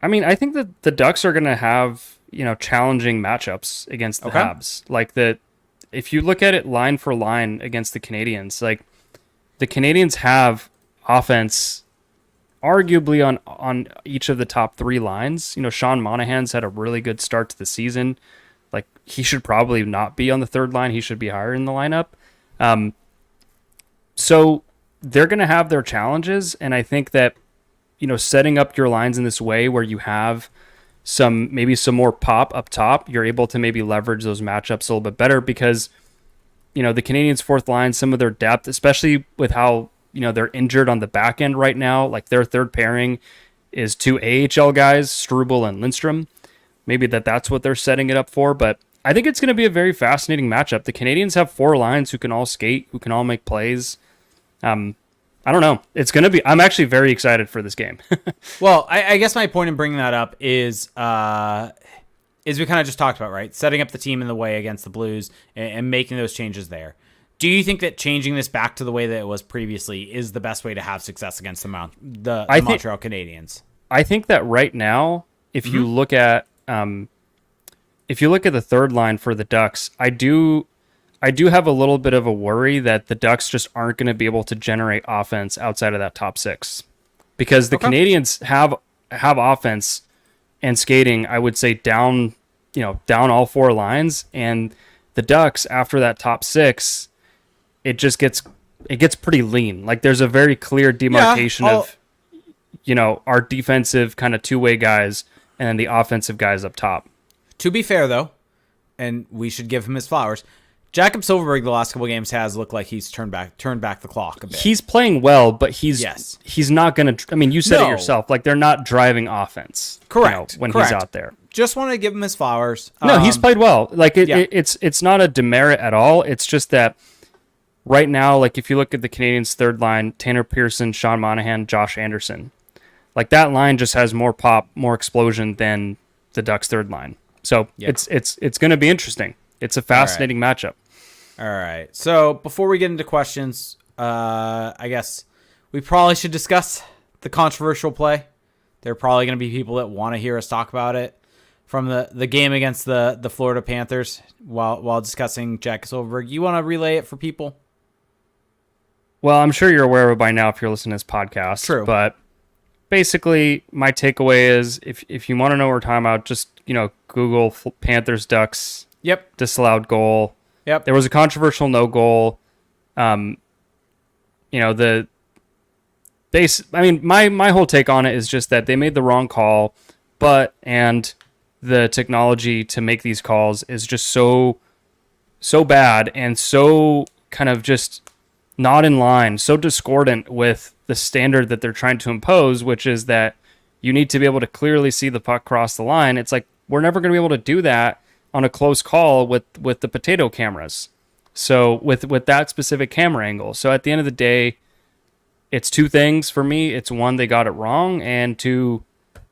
I mean, I think that the Ducks are going to have, challenging matchups against the Habs. Like if you look at it line for line against the Canadiens, like the Canadiens have offense arguably on each of the top three lines. Sean Monahan's had a really good start to the season. Like he should probably not be on the third line. He should be higher in the lineup. So they're going to have their challenges. And I think that, setting up your lines in this way where you have maybe some more pop up top, you're able to maybe leverage those matchups a little bit better because, the Canadiens' fourth line, some of their depth, especially with how, they're injured on the back end right now. Like their third pairing is two AHL guys, Struble and Lindstrom. Maybe that's what they're setting it up for. But I think it's going to be a very fascinating matchup. The Canadiens have four lines who can all skate, who can all make plays. I don't know. It's going to be. I'm actually very excited for this game. Well, I guess my point in bringing that up is we kind of just talked about, right? Setting up the team in the way against the Blues and making those changes there. Do you think that changing this back to the way that it was previously is the best way to have success against the Montreal Canadiens? I think that right now, if you look at the third line for the Ducks, I do have a little bit of a worry that the Ducks just aren't going to be able to generate offense outside of that top six, because the Canadiens have offense and skating, I would say down, down all four lines. And the Ducks, after that top six, it gets pretty lean. Like there's a very clear demarcation of, our defensive kind of two-way guys and then the offensive guys up top. To be fair, though, and we should give him his flowers, Jakob Silfverberg the last couple games has looked like he's turned back the clock a bit. He's playing well, but he's not going to. I mean, you said it yourself. Like they're not driving offense. Correct. When he's out there. Just want to give him his flowers. No, he's played well. Like it's not a demerit at all. It's just that right now, like if you look at the Canadiens' third line, Tanner Pearson, Sean Monahan, Josh Anderson, like that line just has more pop, more explosion than the Ducks' third line. So it's going to be interesting. It's a fascinating matchup. All right. So before we get into questions, I guess we probably should discuss the controversial play. There are probably going to be people that want to hear us talk about it from the game against the Florida Panthers while discussing Jack Silfverberg. You want to relay it for people? Well, I'm sure you're aware of it by now if you're listening to this podcast. True. But basically, my takeaway is if you want to know what we're talking about, just, Google Panthers Ducks. Yep. Disallowed goal. Yep. There was a controversial no goal. My whole take on it is just that they made the wrong call, and the technology to make these calls is just so bad and so kind of just not in line, so discordant with the standard that they're trying to impose, which is that you need to be able to clearly see the puck cross the line. It's like we're never going to be able to do that on a close call with the potato cameras. So with that specific camera angle. So at the end of the day, it's two things for me. It's one, they got it wrong, and two,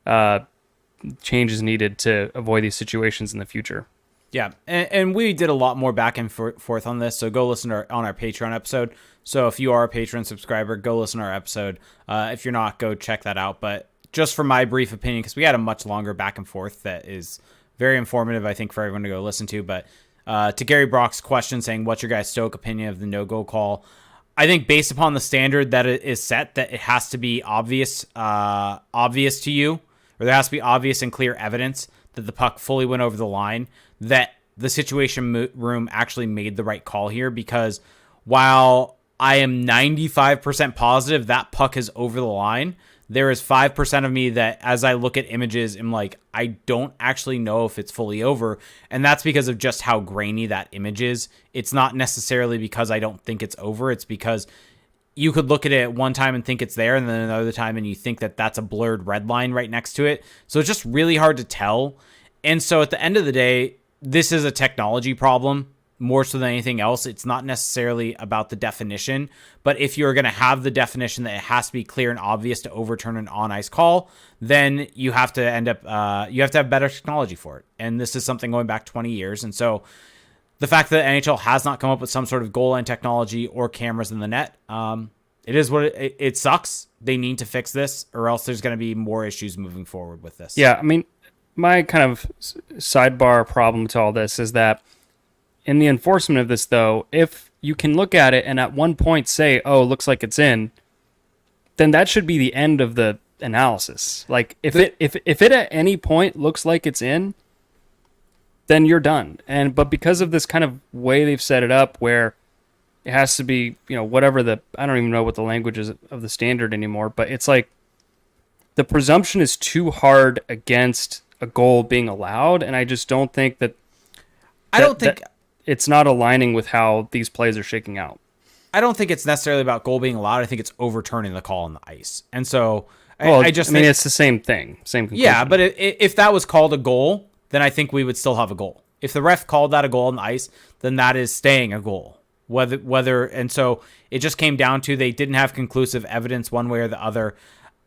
change is needed to avoid these situations in the future. Yeah, and we did a lot more back and forth on this, so go listen to on our Patreon episode. So if you are a Patreon subscriber, go listen to our episode. If you're not, go check that out. But just for my brief opinion, because we had a much longer back and forth that is very informative, I think, for everyone to go listen to. But to Gary Brock's question saying, what's your guys' stoic opinion of the no-go call? I think based upon the standard that it is set, that it has to be obvious to you, or there has to be obvious and clear evidence that the puck fully went over the line, that the situation room actually made the right call here. Because while I am 95% positive that puck is over the line, there is 5% of me that, as I look at images, am like, I don't actually know if it's fully over. And that's because of just how grainy that image is. It's not necessarily because I don't think it's over. It's because you could look at it one time and think it's there, and then another time and you think that that's a blurred red line right next to it. So it's just really hard to tell. And so at the end of the day, this is a technology problem. More so than anything else, it's not necessarily about the definition, but if you're going to have the definition that it has to be clear and obvious to overturn an on-ice call, then you have to you have to have better technology for it. And this is something going back 20 years. And so the fact that NHL has not come up with some sort of goal line technology or cameras in the net, it is what it sucks. They need to fix this, or else there's going to be more issues moving forward with this. Yeah, I mean, my kind of sidebar problem to all this is that in the enforcement of this, though, if you can look at it and at one point say, oh, looks like it's in, then that should be the end of the analysis. Like, if it at any point looks like it's in, then you're done. But because of this kind of way they've set it up where it has to be, whatever I don't even know what the language is of the standard anymore, but it's like the presumption is too hard against a goal being allowed, and I just don't think that it's not aligning with how these plays are shaking out. I don't think it's necessarily about goal being allowed. I think it's overturning the call on the ice. And so I think it's the same thing, same conclusion. Yeah, but if that was called a goal, then I think we would still have a goal. If the ref called that a goal on the ice, then that is staying a goal. And so it just came down to they didn't have conclusive evidence one way or the other.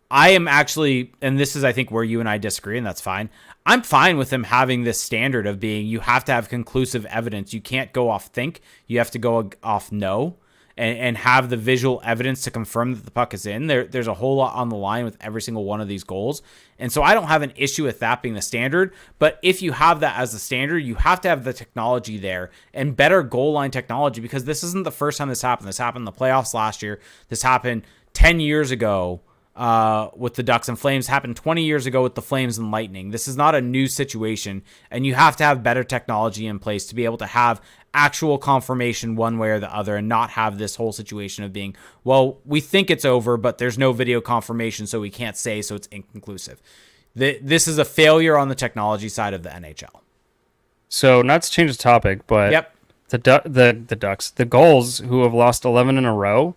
I am actually, and this is, I think, where you and I disagree, and that's fine. I'm fine with them having this standard of being, you have to have conclusive evidence. You can't go off think. You have to go off know and have the visual evidence to confirm that the puck is in. There's a whole lot on the line with every single one of these goals. And so I don't have an issue with that being the standard. But if you have that as the standard, you have to have the technology there and better goal line technology, because this isn't the first time this happened. This happened in the playoffs last year. This happened 10 years ago. with the Ducks and Flames happened 20 years ago with the Flames and Lightning. This is not a new situation, and you have to have better technology in place to be able to have actual confirmation one way or the other and not have this whole situation of being, well, we think it's over, but there's no video confirmation, so we can't say, so it's inconclusive. This is a failure on the technology side of the NHL. So, not to change the topic, but Yep. the Ducks, the Gulls, who have lost 11 in a row,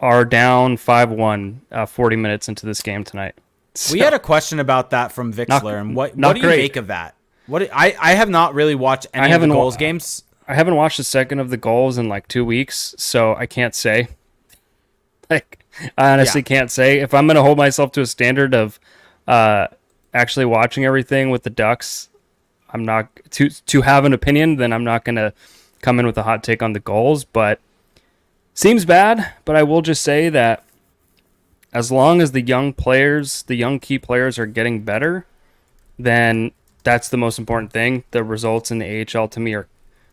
are down 5-1 40 minutes into this game tonight. So, We had a question about that from Vixler, and what do you great. make of that? I have not really watched any of the Gulls games. I haven't watched a second of the Gulls in like 2 weeks, so I can't say. Like, I honestly can't say. If I'm going to hold myself to a standard of actually watching everything with the Ducks, I'm not to have an opinion, then I'm not going to come in with a hot take on the Gulls, but seems bad. But I will just say that as long as the young key players are getting better, then that's the most important thing. The results in the AHL to me are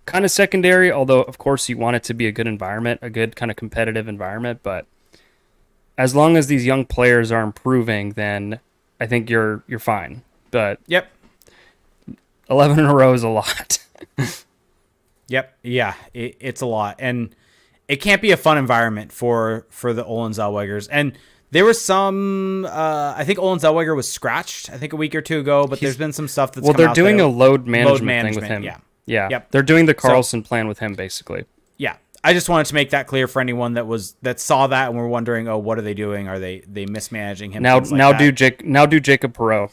kind of secondary, although of course you want it to be a good environment, a good kind of competitive environment, but as long as these young players are improving, then I think you're fine. But Yep. 11 in a row is a lot. Yep. Yeah, it's a lot. And it can't be a fun environment for the Olin Zellwegers. And there was some, I think Olin Zellweger was scratched, I think a week or two ago, but there's been some stuff that's come they're out doing that a load management thing with him. Yeah. Yep. They're doing the Carlson plan with him, basically. Yeah. I just wanted to make that clear for anyone that saw that and were wondering, oh, what are they doing? Are they mismanaging him? Now do Jacob Perreault.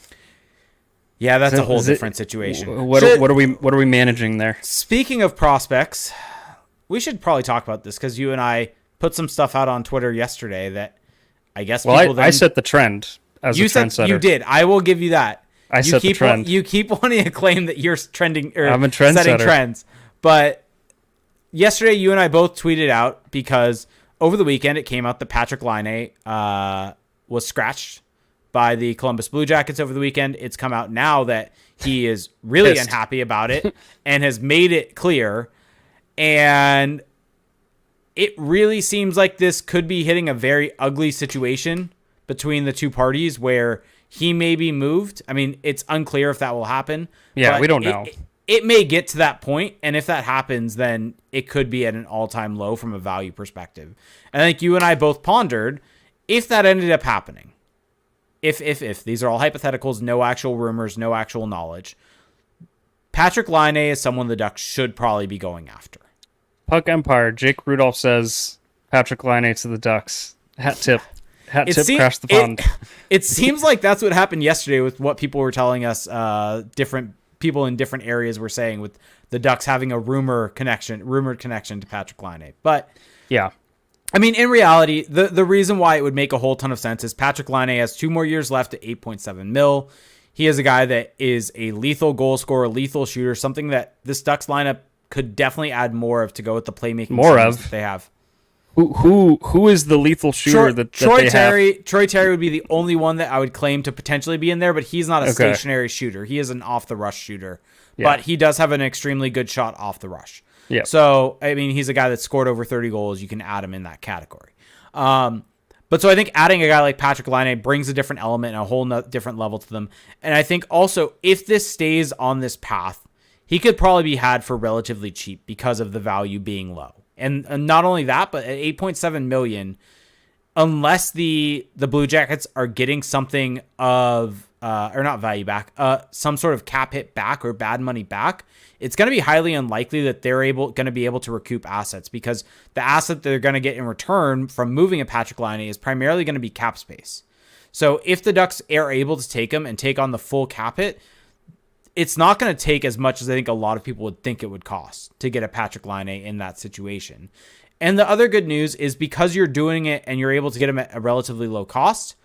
Yeah, that's a whole different situation. What are we managing there? Speaking of prospects, we should probably talk about this because you and I put some stuff out on Twitter yesterday that I guess I set the trend as a trendsetter. You did. I will give you that. I set the trend. You keep wanting to claim that you're trending or I'm a setting trendsetter. trends. But yesterday, you and I both tweeted out because over the weekend it came out that Patrik Laine was scratched by the Columbus Blue Jackets over the weekend. It's come out now that he is really unhappy about it and has made it clear. And it really seems like this could be hitting a very ugly situation between the two parties where he may be moved. I mean, it's unclear if that will happen. Yeah, we don't know. It may get to that point, and if that happens, then it could be at an all-time low from a value perspective. And I think you and I both pondered if that ended up happening. If these are all hypotheticals, no actual rumors, no actual knowledge. Patrik Laine is someone the Ducks should probably be going after. Puck Empire. Jake Rudolph says Patrik Laine to the Ducks. Hat tip. Crash the pond. It seems like that's what happened yesterday with what people were telling us. Different people in different areas were saying with the Ducks having a rumored connection to Patrik Laine. But yeah. I mean, in reality, the reason why it would make a whole ton of sense is Patrik Laine has 2 more years left at $8.7 million. He is a guy that is a lethal goal scorer, lethal shooter, something that this Ducks lineup could definitely add more of to go with the playmaking that they have. Who is the lethal shooter that they have? Troy Terry would be the only one that I would claim to potentially be in there, but he's not a stationary shooter. He is an off the rush shooter, but he does have an extremely good shot off the rush. Yeah. So, I mean, he's a guy that scored over 30 goals. You can add him in that category. But so I think adding a guy like Patrik Laine brings a different element and a whole different level to them. And I think also if this stays on this path, he could probably be had for relatively cheap because of the value being low. And not only that, but at $8.7 million, unless the Blue Jackets are getting something of or not value back, some sort of cap hit back or bad money back, it's going to be highly unlikely that they're going to be able to recoup assets because the asset they're going to get in return from moving a Patrik Laine is primarily going to be cap space. So if the Ducks are able to take him and take on the full cap hit, it's not going to take as much as I think a lot of people would think it would cost to get a Patrik Laine in that situation. And the other good news is because you're doing it and you're able to get him at a relatively low cost,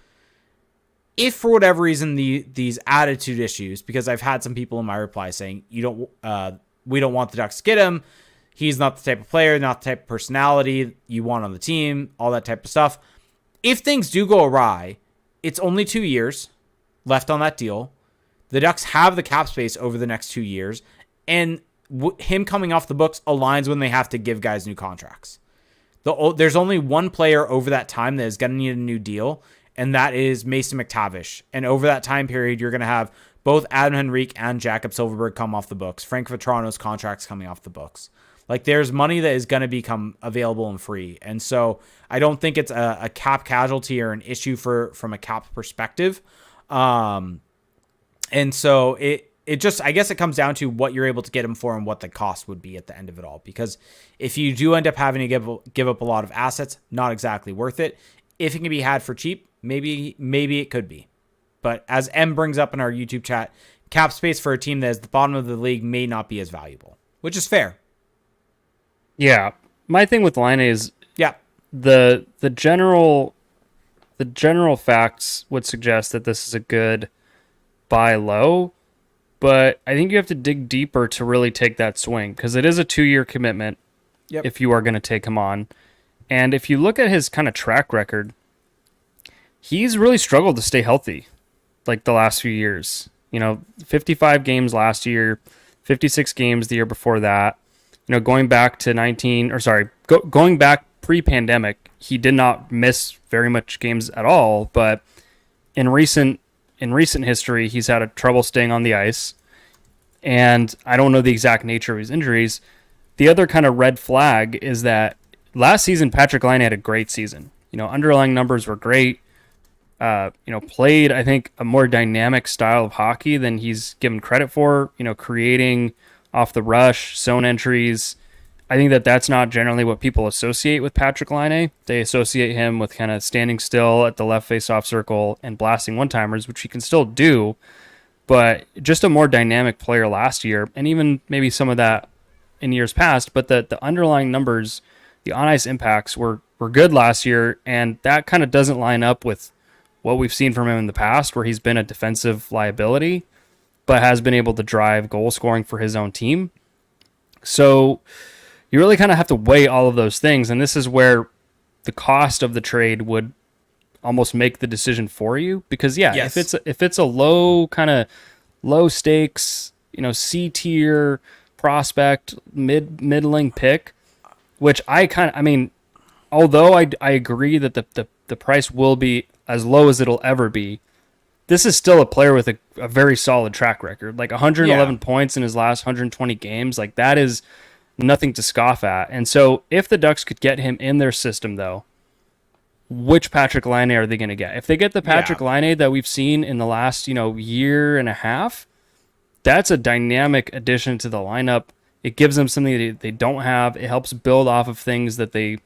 if for whatever reason these attitude issues, because I've had some people in my reply saying we don't want the Ducks to get him, he's not the type of player, not the type of personality you want on the team, all that type of stuff. If things do go awry, it's only 2 years left on that deal. The Ducks have the cap space over the next 2 years, and him coming off the books aligns when they have to give guys new contracts. There's only one player over that time that is going to need a new deal, and that is Mason McTavish. And over that time period, you're going to have both Adam Henrique and Jakob Silfverberg come off the books. Frank Vetrano's contracts coming off the books. Like, there's money that is going to become available and free. And so I don't think it's a cap casualty or an issue from a cap perspective. And so it just, I guess it comes down to what you're able to get him for and what the cost would be at the end of it all. Because if you do end up having to give up a lot of assets, not exactly worth it. If it can be had for cheap, maybe it could be. But as M brings up in our YouTube chat, cap space for a team that is the bottom of the league may not be as valuable, which is fair. Yeah. My thing with Laine is Yeah. the general facts would suggest that this is a good buy low, but I think you have to dig deeper to really take that swing, because it is a 2-year commitment. Yep. If you are going to take him on. And if you look at his kind of track record, he's really struggled to stay healthy like the last few years. 55 games last year, 56 games the year before that. Going back to going back pre-pandemic, he did not miss very much games at all, but in recent history, he's had a trouble staying on the ice. And I don't know the exact nature of his injuries. The other kind of red flag is that last season, Patrik Laine had a great season. Underlying numbers were great. Played, I think, a more dynamic style of hockey than he's given credit for. Creating off the rush, zone entries. I think that's not generally what people associate with Patrik Laine. They associate him with kind of standing still at the left face-off circle and blasting one-timers, which he can still do, but just a more dynamic player last year, and even maybe some of that in years past. But the underlying numbers, the on-ice impacts were good last year, and that kind of doesn't line up with what we've seen from him in the past, where he's been a defensive liability, but has been able to drive goal scoring for his own team. So you really kind of have to weigh all of those things, and this is where the cost of the trade would almost make the decision for you. Because Yes. if it's a low stakes, C tier prospect, middling pick, which although I agree that the price will be as low as it'll ever be, this is still a player with a very solid track record. Like 111 points in his last 120 games. Like, that is nothing to scoff at. And so if the Ducks could get him in their system, though, which Patrik Laine are they going to get? If they get the Patrik Laine that we've seen in the last, year and a half, that's a dynamic addition to the lineup. It gives them something that they don't have. It helps build off of things that they,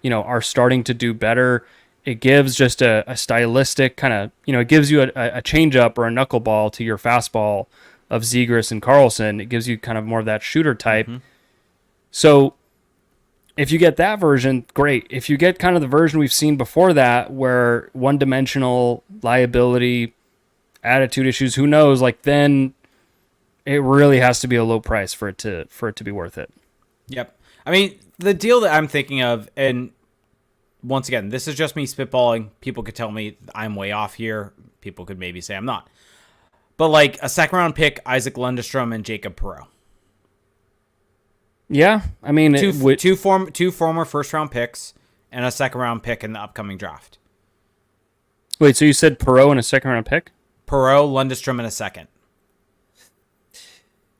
are starting to do better. It gives just a stylistic kind of, it gives you a changeup or a knuckleball to your fastball of Zegras and Karlsson. It gives you kind of more of that shooter type. Mm-hmm. So if you get that version, great. If you get kind of the version we've seen before that, where one-dimensional liability, attitude issues, who knows, then it really has to be a low price for it to be worth it. Yep. I mean, the deal that I'm thinking of, and once again, this is just me spitballing. People could tell me I'm way off here. People could maybe say I'm not. But a second-round pick, Isaac Lundestrom and Jacob Perreault. Yeah, I mean, two former first-round picks and a second-round pick in the upcoming draft. Wait, so you said Perreault and a second-round pick? Perreault, Lundestrom, and a second.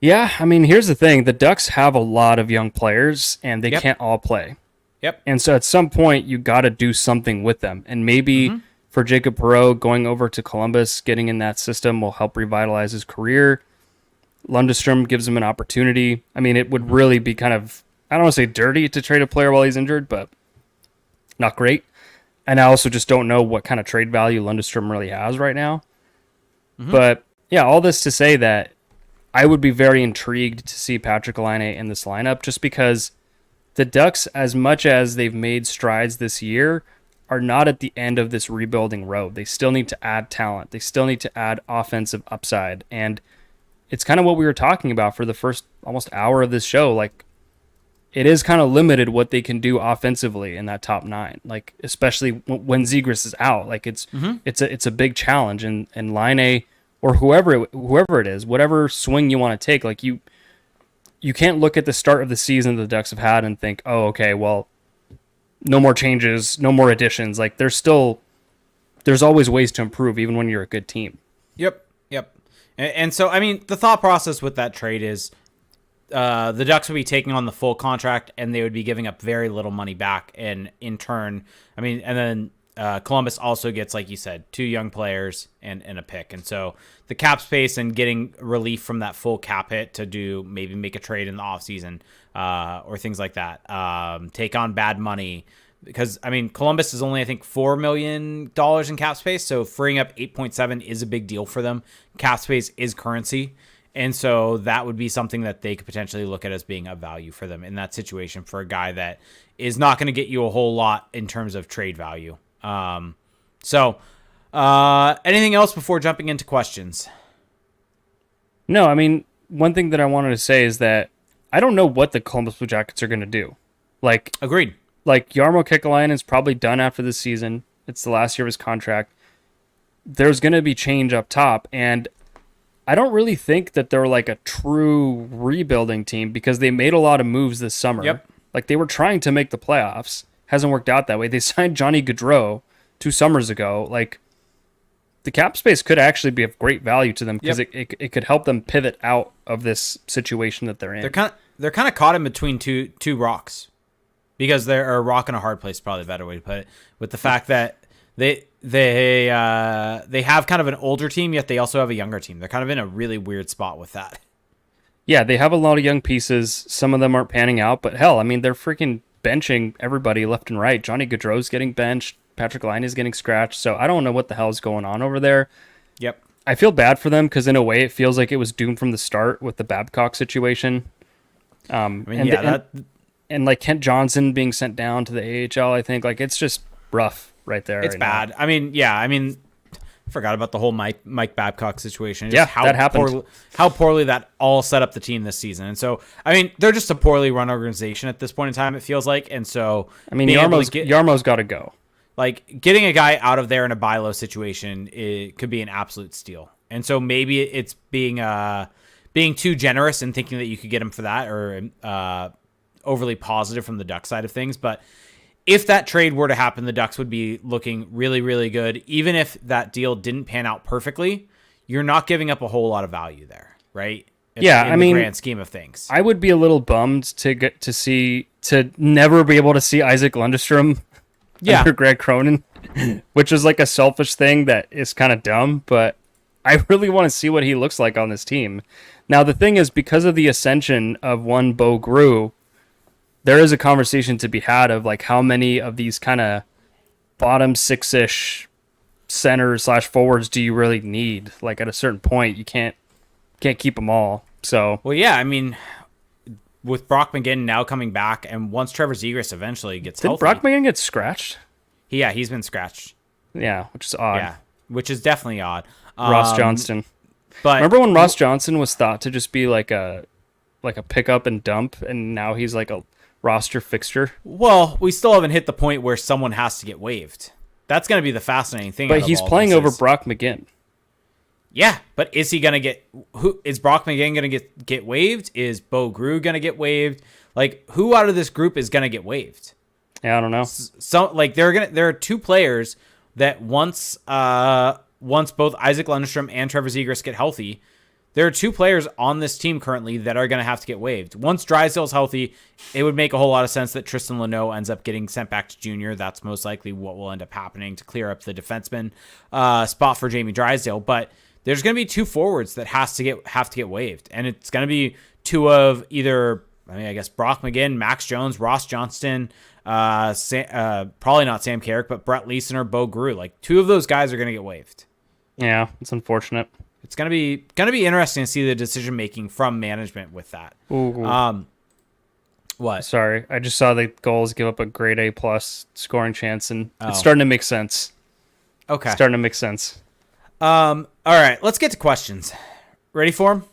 Yeah, I mean, here's the thing. The Ducks have a lot of young players, and they can't all play. Yep. And so at some point, you got to do something with them. And maybe for Jacob Perreault, going over to Columbus, getting in that system will help revitalize his career. Lundestrom gives him an opportunity. I mean, it would really be kind of, I don't want to say dirty to trade a player while he's injured, but not great. And I also just don't know what kind of trade value Lundestrom really has right now. Mm-hmm. But yeah, all this to say that I would be very intrigued to see Patrik Laine in this lineup, just because the Ducks, as much as they've made strides this year, are not at the end of this rebuilding road. They still need to add talent. They still need to add offensive upside. And it's kind of what we were talking about for the first almost hour of this show. It is kind of limited what they can do offensively in that top 9. Especially when Zegras is out. It's a big challenge, and Laine, or whoever it is, whatever swing you want to take, you can't look at the start of the season the Ducks have had and think, oh, okay, well, no more changes, no more additions. There's still there's always ways to improve, even when you're a good team. Yep. Yep. And so, I mean, the thought process with that trade is the Ducks would be taking on the full contract and they would be giving up very little money back. And in turn, I mean, and then Columbus also gets, like you said, 2 young players and a pick. And so the cap space and getting relief from that full cap hit to do maybe make a trade in the offseason or things like that. Take on bad money. Because, I mean, Columbus is only, I think, $4 million in cap space. So freeing up 8.7 is a big deal for them. Cap space is currency. And so that would be something that they could potentially look at as being of value for them in that situation for a guy that is not going to get you a whole lot in terms of trade value. Anything else before jumping into questions? No, I mean, one thing that I wanted to say is that I don't know what the Columbus Blue Jackets are going to do. Like, agreed. Like, Jarmo Kekalainen is probably done after this season. It's the last year of his contract. There's going to be change up top, and I don't really think that they're like a true rebuilding team because they made a lot of moves this summer. Yep. Like, they were trying to make the playoffs. Hasn't worked out that way. They signed Johnny Gaudreau 2 summers ago. Like, the cap space could actually be of great value to them because it could help them pivot out of this situation that they're in. They're kind of caught in between two rocks. Because they're a rock and a hard place, probably a better way to put it. With the fact that they have kind of an older team, yet they also have a younger team. They're kind of in a really weird spot with that. Yeah, they have a lot of young pieces. Some of them aren't panning out, but hell, I mean, they're freaking benching everybody left and right. Johnny Gaudreau's getting benched. Patrik Laine is getting scratched. So I don't know what the hell is going on over there. Yep. I feel bad for them because in a way it feels like it was doomed from the start with the Babcock situation. And like Kent Johnson being sent down to the AHL, I think like it's just rough right there. It's bad. Now. I mean, I forgot about the whole Mike Babcock situation. Just that happened. How poorly that all set up the team this season. And so, I mean, they're just a poorly run organization at this point in time, it feels like. And so, I mean, Yarmo's got to go. Like, getting a guy out of there in a buy low situation, it could be an absolute steal. And so maybe it's being too generous and thinking that you could get him for that or overly positive from the Ducks side of things. But if that trade were to happen, the Ducks would be looking really, really good. Even if that deal didn't pan out perfectly, you're not giving up a whole lot of value there, right? In the grand scheme of things. I would be a little bummed to never be able to see Isaac Lundestrom under Greg Cronin, which is like a selfish thing that is kind of dumb, but I really want to see what he looks like on this team. Now, the thing is, because of the ascension of one Bo Grew, there is a conversation to be had of like how many of these kind of bottom 6-ish centers / forwards do you really need? Like at a certain point, you can't keep them all. So, well, yeah, I mean, with Brock McGinn now coming back, and once Trevor Zegras eventually gets healthy, Brock McGinn get scratched? Yeah, he's been scratched. Yeah, which is odd. Yeah, which is definitely odd. Ross Johnston. But remember when Ross Johnston was thought to just be like a pick up and dump, and now he's like a roster fixture? Well, we still haven't hit the point where someone has to get waived. That's going to be the fascinating thing. But he's playing over Brock McGinn. Yeah, but is he going to get... Is Brock McGinn going to get waived? Is Bo Grew going to get waived? Like, who out of this group is going to get waived? Yeah, I don't know. So, like, there are 2 players that once both Isaac Lundestrom and Trevor Zegras get healthy, there are 2 players on this team currently that are going to have to get waived. Once Drysdale's healthy, it would make a whole lot of sense that Tristan Luneau ends up getting sent back to junior. That's most likely what will end up happening to clear up the defenseman spot for Jamie Drysdale. But there's going to be 2 forwards that have to get waived, and it's going to be 2 of either, I guess Brock McGinn, Max Jones, Ross Johnston, probably not Sam Carrick, but Brett Leeson or Bo Grew. Like 2 of those guys are going to get waived. Yeah, it's unfortunate. It's gonna be interesting to see the decision making from management with that. Ooh. What? Sorry, I just saw the goals give up a grade A+ scoring chance, and it's starting to make sense. Okay, starting to make sense. All right, let's get to questions. Ready for them?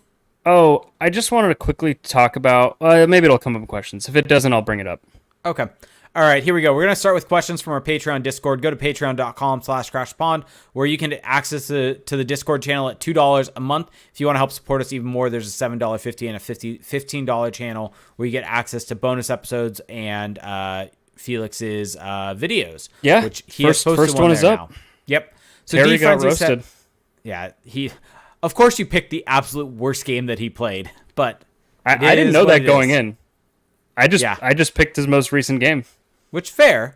Oh, I just wanted to quickly talk about. Maybe it'll come up in questions. If it doesn't, I'll bring it up. Okay. All right, here we go. We're going to start with questions from our Patreon Discord. Go to patreon.com/crashpond, where you can get access to the Discord channel at $2 a month. If you want to help support us even more, there's a $7.50 and a $15 channel where you get access to bonus episodes and Felix's videos. Yeah, which he has posted first one is up. now. Yep. So Terry got Frenzy said, roasted. yeah, of course you picked the absolute worst game that he played, but I didn't know that going in. I just Yeah. I just picked his most recent game. Which fair,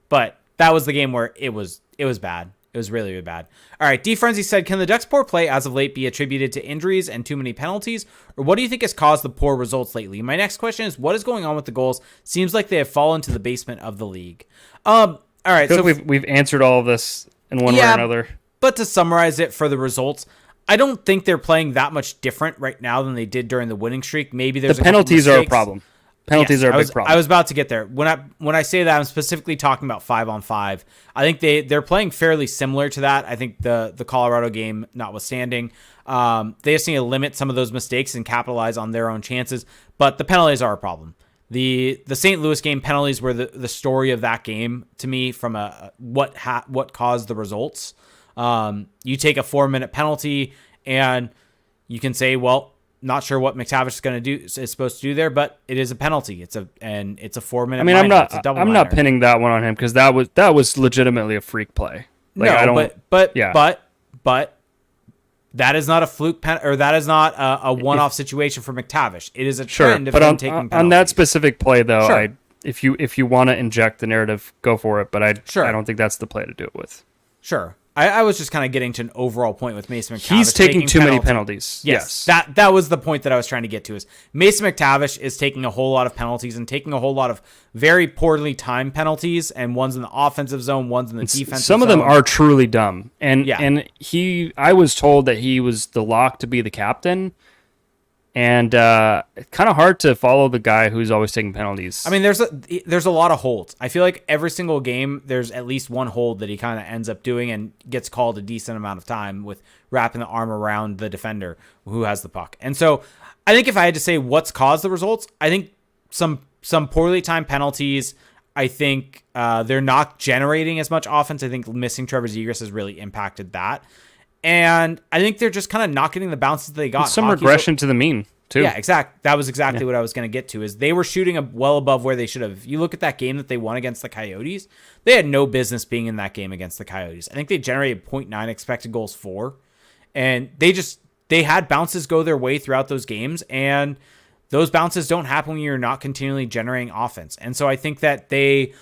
but that was the game where it was bad. It was really, really bad. All right, D Frenzy said, can the Ducks' poor play as of late be attributed to injuries and too many penalties, or what do you think has caused the poor results lately? My next question is, what is going on with the goals? Seems like they have fallen to the basement of the league. All right, I so feel like we've answered all of this in one way or another. But to summarize it for the results, I don't think they're playing that much different right now than they did during the winning streak. Maybe there's The penalties are a problem. Penalties are a big problem. I was about to get there. When I say that, I'm specifically talking about 5-on-5. I think they're playing fairly similar to that. I think the Colorado game notwithstanding, they just need to limit some of those mistakes and capitalize on their own chances. But the penalties are a problem. The St. Louis game penalties were the story of that game to me from what caused the results. You take a 4-minute penalty and you can say, well, not sure what McTavish is supposed to do there, but it is a penalty. It's a 4-minute. I mean, minor. I'm not pinning that one on him because that was legitimately a freak play. Like, no, I don't, but that is not a fluke or that is not a one-off situation for McTavish. It is a trend of him taking penalties. On that specific play, though, Sure. if you want to inject the narrative, go for it. But I don't think that's the play to do it with. Sure. I was just kind of getting to an overall point with Mason McTavish. He's taking too many penalties. Yes. That was the point that I was trying to get to is Mason McTavish is taking a whole lot of penalties and taking a whole lot of very poorly timed penalties, and one's in the offensive zone, one's in the defensive zone. Some of them are truly dumb. And I was told that he was the lock to be the captain. And it's kind of hard to follow the guy who's always taking penalties. I mean, there's a lot of holds. I feel like every single game, there's at least one hold that he kind of ends up doing and gets called a decent amount of time with wrapping the arm around the defender who has the puck. And so I think if I had to say what's caused the results, I think some poorly timed penalties. I think they're not generating as much offense. I think missing Trevor Zegras has really impacted that. And I think they're just kind of not getting the bounces they got. Some regression to the mean, too. Yeah, that was exactly what I was going to get to, is they were shooting well above where they should have. If you look at that game that they won against the Coyotes, they had no business being in that game against the Coyotes. I think they generated 0.9 expected goals for, and they had bounces go their way throughout those games, and those bounces don't happen when you're not continually generating offense. And so I think that they're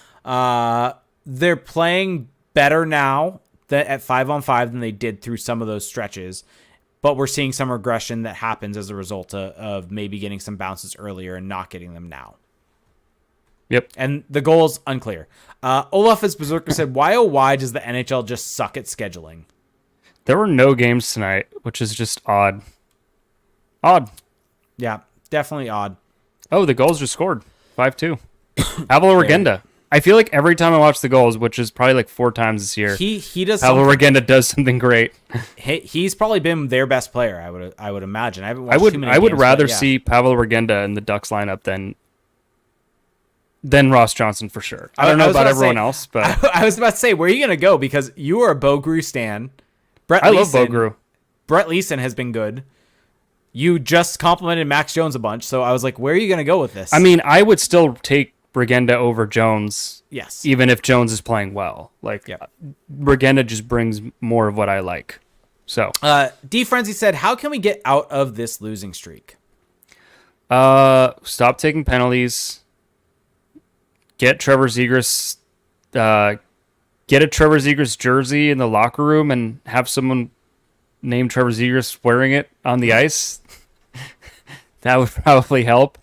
playing better now at 5-on-5 than they did through some of those stretches, but we're seeing some regression that happens as a result of maybe getting some bounces earlier and not getting them now. Yep. And the goals, unclear. Olaf as Berserker said, why does the NHL just suck at scheduling? There were no games tonight, which is just odd. Yeah, definitely odd. Oh, the goals just scored. 5-2. Pavlo Regenda. I feel like every time I watch the goals, which is probably like 4 times this year, he does. Pavlo Regenda does something great. He's probably been their best player. I would imagine. I haven't watched too many I would games, rather see Pavlo Regenda in the Ducks lineup than Ross Johnson for sure. I don't know about everyone else, but I was about to say, where are you going to go? Because you are a Bogru stan. I love Bogru. Brett Leeson has been good. You just complimented Max Jones a bunch, so I was like, where are you going to go with this? I mean, I would still take Regenda over Jones. Yes. Even if Jones is playing well. Like, Regenda just brings more of what I like. So, D Frenzy said, how can we get out of this losing streak? Stop taking penalties. Get Trevor Zegras, get a Trevor Zegras jersey in the locker room and have someone named Trevor Zegras wearing it on the ice. That would probably help.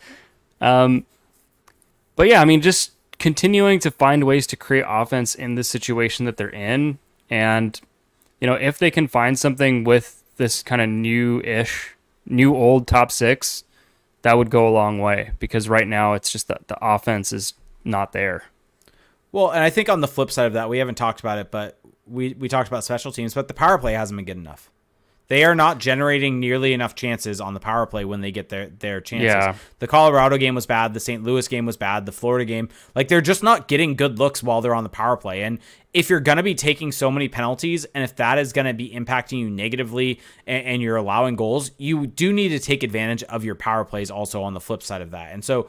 But yeah, I mean, just continuing to find ways to create offense in the situation that they're in. And, if they can find something with this kind of new old top 6, that would go a long way. Because right now it's just that the offense is not there. Well, and I think on the flip side of that, we haven't talked about it, but we talked about special teams, but the power play hasn't been good enough. They are not generating nearly enough chances on the power play when they get their chances. Yeah. The Colorado game was bad. The St. Louis game was bad. The Florida game, they're just not getting good looks while they're on the power play. And if you're going to be taking so many penalties, and if that is going to be impacting you negatively and you're allowing goals, you do need to take advantage of your power plays also on the flip side of that. And so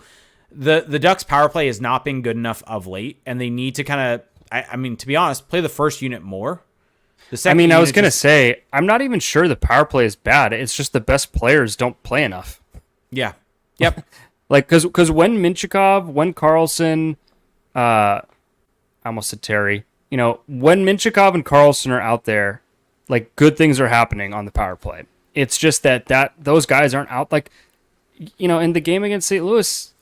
the Ducks power play has not been good enough of late, and they need to kind of, I mean, to be honest, play the first unit more. The I second mean, I was unit going to just say, I'm not even sure the power play is bad. It's just the best players don't play enough. yeah, yep. Like, because when Minchikov, when Carlson, I almost said Terry, when Minchikov and Carlson are out there, like, good things are happening on the power play. It's just that those guys aren't out. Like, in the game against St. Louis,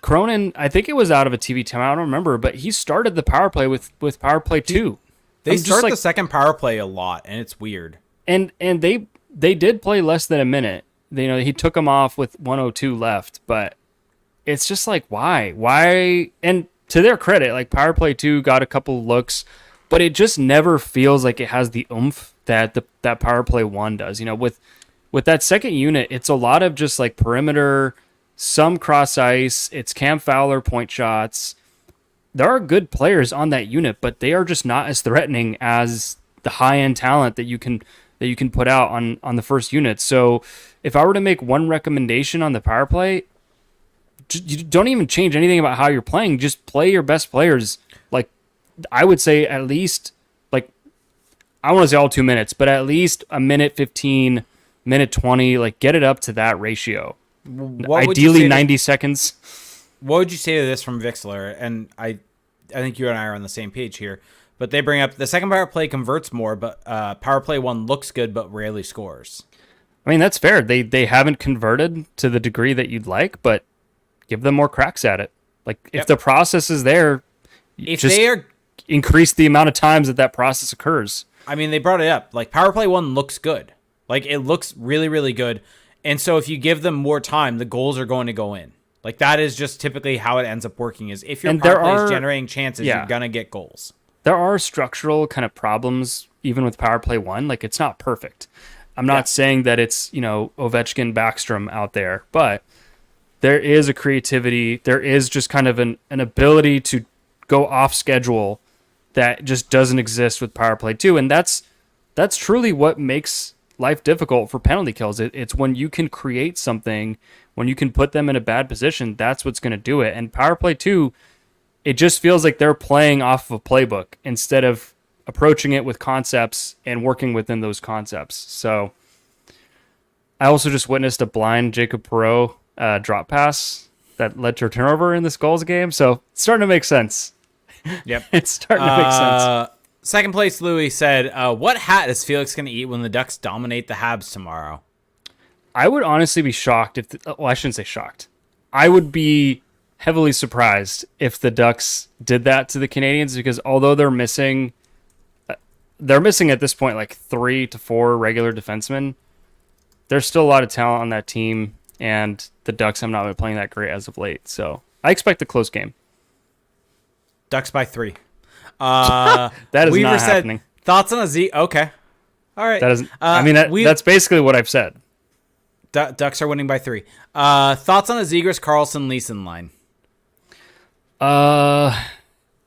Cronin, I think it was out of a TV timeout, I don't remember, but he started the power play with power play 2. They start the second power play a lot, and it's weird. And they did play less than a minute. He took them off with 102 left, but it's just like, why? And to their credit, like, power play 2 got a couple looks, but it just never feels like it has the oomph that that power play 1 does. With that second unit, it's a lot of just like perimeter, some cross ice, it's Cam Fowler point shots. There are good players on that unit, but they are just not as threatening as the high-end talent that you can put out on the first unit. So if I were to make one recommendation on the power play, you don't even change anything about how you're playing. Just play your best players. Like, I would say at least, like, I want to say all 2 minutes, but at least a minute 15, minute 20, like, get it up to that ratio. Ideally 90 seconds. What would you say to this from Vixler? And I think you and I are on the same page here. But they bring up the second power play converts more, but power play 1 looks good but rarely scores. I mean, that's fair. They haven't converted to the degree that you'd like, but give them more cracks at it. Like, if the process is there, increase the amount of times that process occurs. I mean, they brought it up. Like, power play 1 looks good. Like, it looks really, really good. And so if you give them more time, the goals are going to go in. Like, that is just typically how it ends up working, is if your power play is generating chances, you're going to get goals. There are structural kind of problems even with power play 1. Like, it's not perfect. I'm not saying that it's, Ovechkin, Backstrom out there, but there is a creativity. There is just kind of an ability to go off schedule that just doesn't exist with power play 2. And that's truly what makes life difficult for penalty kills. It's when you can create something, when you can put them in a bad position, that's what's going to do it. And power play 2, it just feels like they're playing off of a playbook instead of approaching it with concepts and working within those concepts. So I also just witnessed a blind Jacob Perreault drop pass that led to a turnover in this goals game. So it's starting to make sense. Yep. It's starting to make sense. Second place, Louis said, what hat is Felix going to eat when the Ducks dominate the Habs tomorrow? I would honestly be shocked if... I shouldn't say shocked. I would be heavily surprised if the Ducks did that to the Canadians, because although they're missing at this point like 3 to 4 regular defensemen, there's still a lot of talent on that team, and the Ducks have not been playing that great as of late. So I expect a close game. Ducks by 3. That is Weaver not said, happening. Thoughts on a Z? Okay. All right. That isn't. That's basically what I've said. Ducks are winning by 3. Thoughts on a Zegras, Carlson, Leeson line? I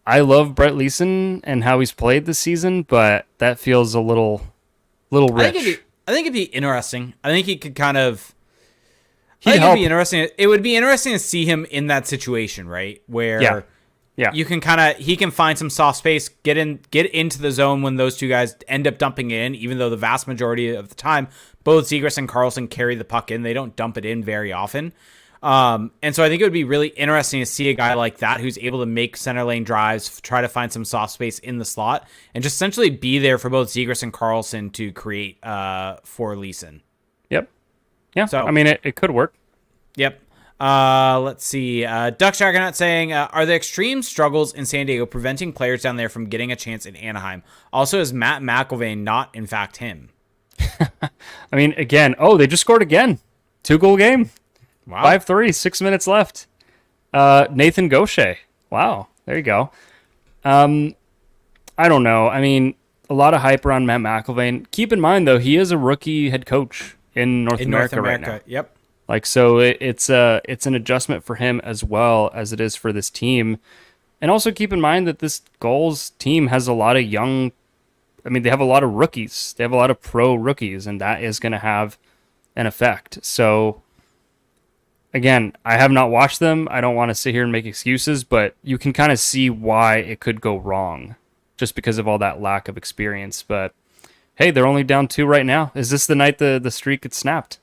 love Brett Leeson and how he's played this season, but that feels a little rich. I think it'd be interesting. I think he could kind of. It'd be interesting. It would be interesting to see him in that situation, right? Where you can he can find some soft space, get into the zone when those two guys end up dumping it in, even though the vast majority of the time both Zegras and Carlson carry the puck in. They don't dump it in very often. And so I think it would be really interesting to see a guy like that who's able to make center lane drives, try to find some soft space in the slot, and just essentially be there for both Zegras and Carlson to create for Leeson. Yep. Yeah. So I mean, it could work. Yep. Let's see. Duck Juggernaut saying, are the extreme struggles in San Diego preventing players down there from getting a chance in Anaheim? Also, is Matt McIlvaine not, in fact, him? I mean, again, they just scored again. 2-goal game. Wow. 5-3, 6 minutes left. Nathan Gaucher. Wow. There you go. I don't know. I mean, a lot of hype around Matt McIlvaine. Keep in mind, though, he is a rookie head coach in North America right now. Yep. Like, so it's an adjustment for him as well as it is for this team. And also keep in mind that this goals team has a lot of they have a lot of rookies. They have a lot of pro rookies, and that is going to have an effect. So, again, I have not watched them. I don't want to sit here and make excuses, but you can kind of see why it could go wrong just because of all that lack of experience. But hey, they're only down 2 right now. Is this the night the streak gets snapped?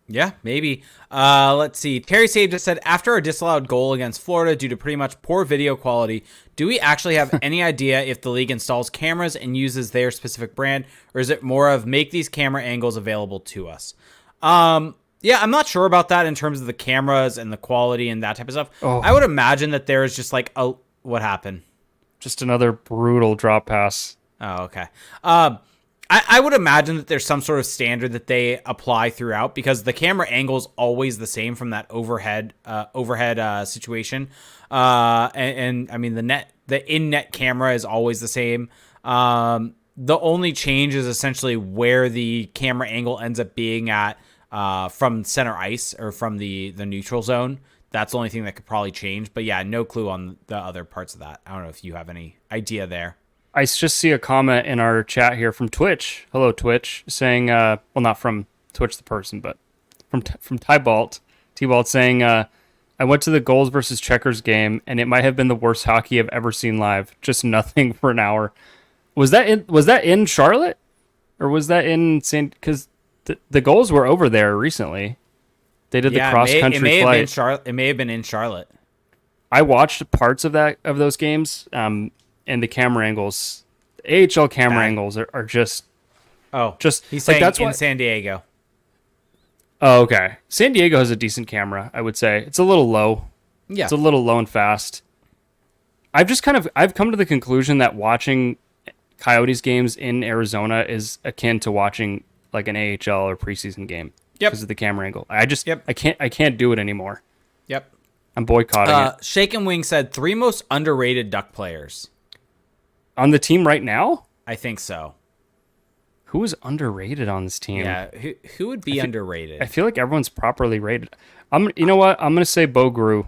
Yeah, maybe. Let's see. Terry Sage just said, after a disallowed goal against Florida due to pretty much poor video quality, do we actually have any idea if the league installs cameras and uses their specific brand, or is it more of make these camera angles available to us? Yeah, I'm not sure about that in terms of the cameras and the quality and that type of stuff. Oh. I would imagine that there is just like what happened? Just another brutal drop pass. Oh, okay. I would imagine that there's some sort of standard that they apply throughout, because the camera angle is always the same from that overhead situation. And I mean the in-net camera is always the same. The only change is essentially where the camera angle ends up being at from center ice or from the neutral zone. That's the only thing that could probably change. But yeah, no clue on the other parts of that. I don't know if you have any idea there. I just see a comment in our chat here from Twitch. Hello, Twitch, saying, well, not from Twitch the person, but from T-Balt saying, I went to the Goals versus Checkers game, and it might have been the worst hockey I've ever seen live. Just nothing for an hour. Was that in Charlotte, or was that in San? Because the Goals were over there recently. They did the cross country flight. It may have been in Charlotte. I watched parts of those games. And the camera angles, AHL camera angles are just he's saying that's in San Diego. Oh, okay. San Diego has a decent camera, I would say. It's a little low. Yeah, it's a little low and fast. I've come to the conclusion that watching Coyotes games in Arizona is akin to watching like an AHL or preseason game. Yep. Because of the camera angle. I can't do it anymore. Yep. I'm boycotting it. Shake and Wing said 3 most underrated Duck players. On the team right now? I think so. Who is underrated on this team? Yeah, who would be underrated? I feel like everyone's properly rated. You know what? I'm going to say Bo Gru.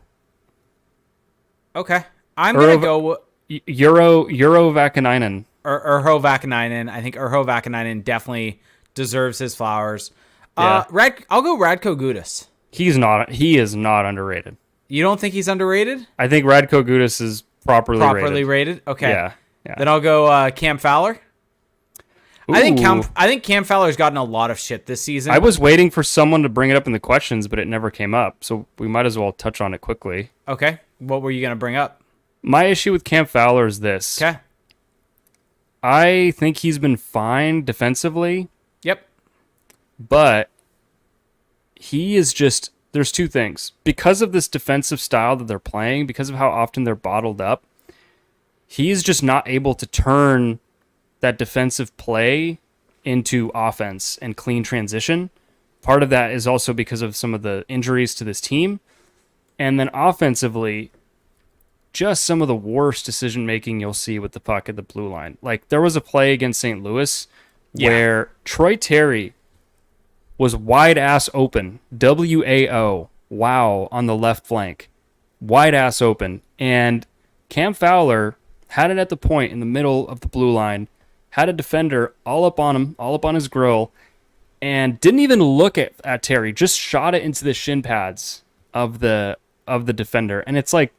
Okay. I'm going to go... Euro Vakanainen. Urho Vakanainen. I think Urho Vakanainen definitely deserves his flowers. Yeah. I'll go Radko Gudas. He is not underrated. You don't think he's underrated? I think Radko Gudas is properly rated. Okay. Yeah. Then I'll go Cam Fowler. Ooh. I think Cam Fowler's gotten a lot of shit this season. I was waiting for someone to bring it up in the questions, but it never came up. So we might as well touch on it quickly. Okay. What were you going to bring up? My issue with Cam Fowler is this. Okay. I think he's been fine defensively. Yep. But he is just... There's 2 things. Because of this defensive style that they're playing, because of how often they're bottled up, he's just not able to turn that defensive play into offense and clean transition. Part of that is also because of some of the injuries to this team. And then offensively, just some of the worst decision-making you'll see with the puck at the blue line. Like, there was a play against St. Louis where Troy Terry was wide-ass open, WAO, wow, on the left flank. Wide-ass open. And Cam Fowler had it at the point in the middle of the blue line, had a defender all up on him, all up on his grill, and didn't even look at Terry, just shot it into the shin pads of the defender. And it's like,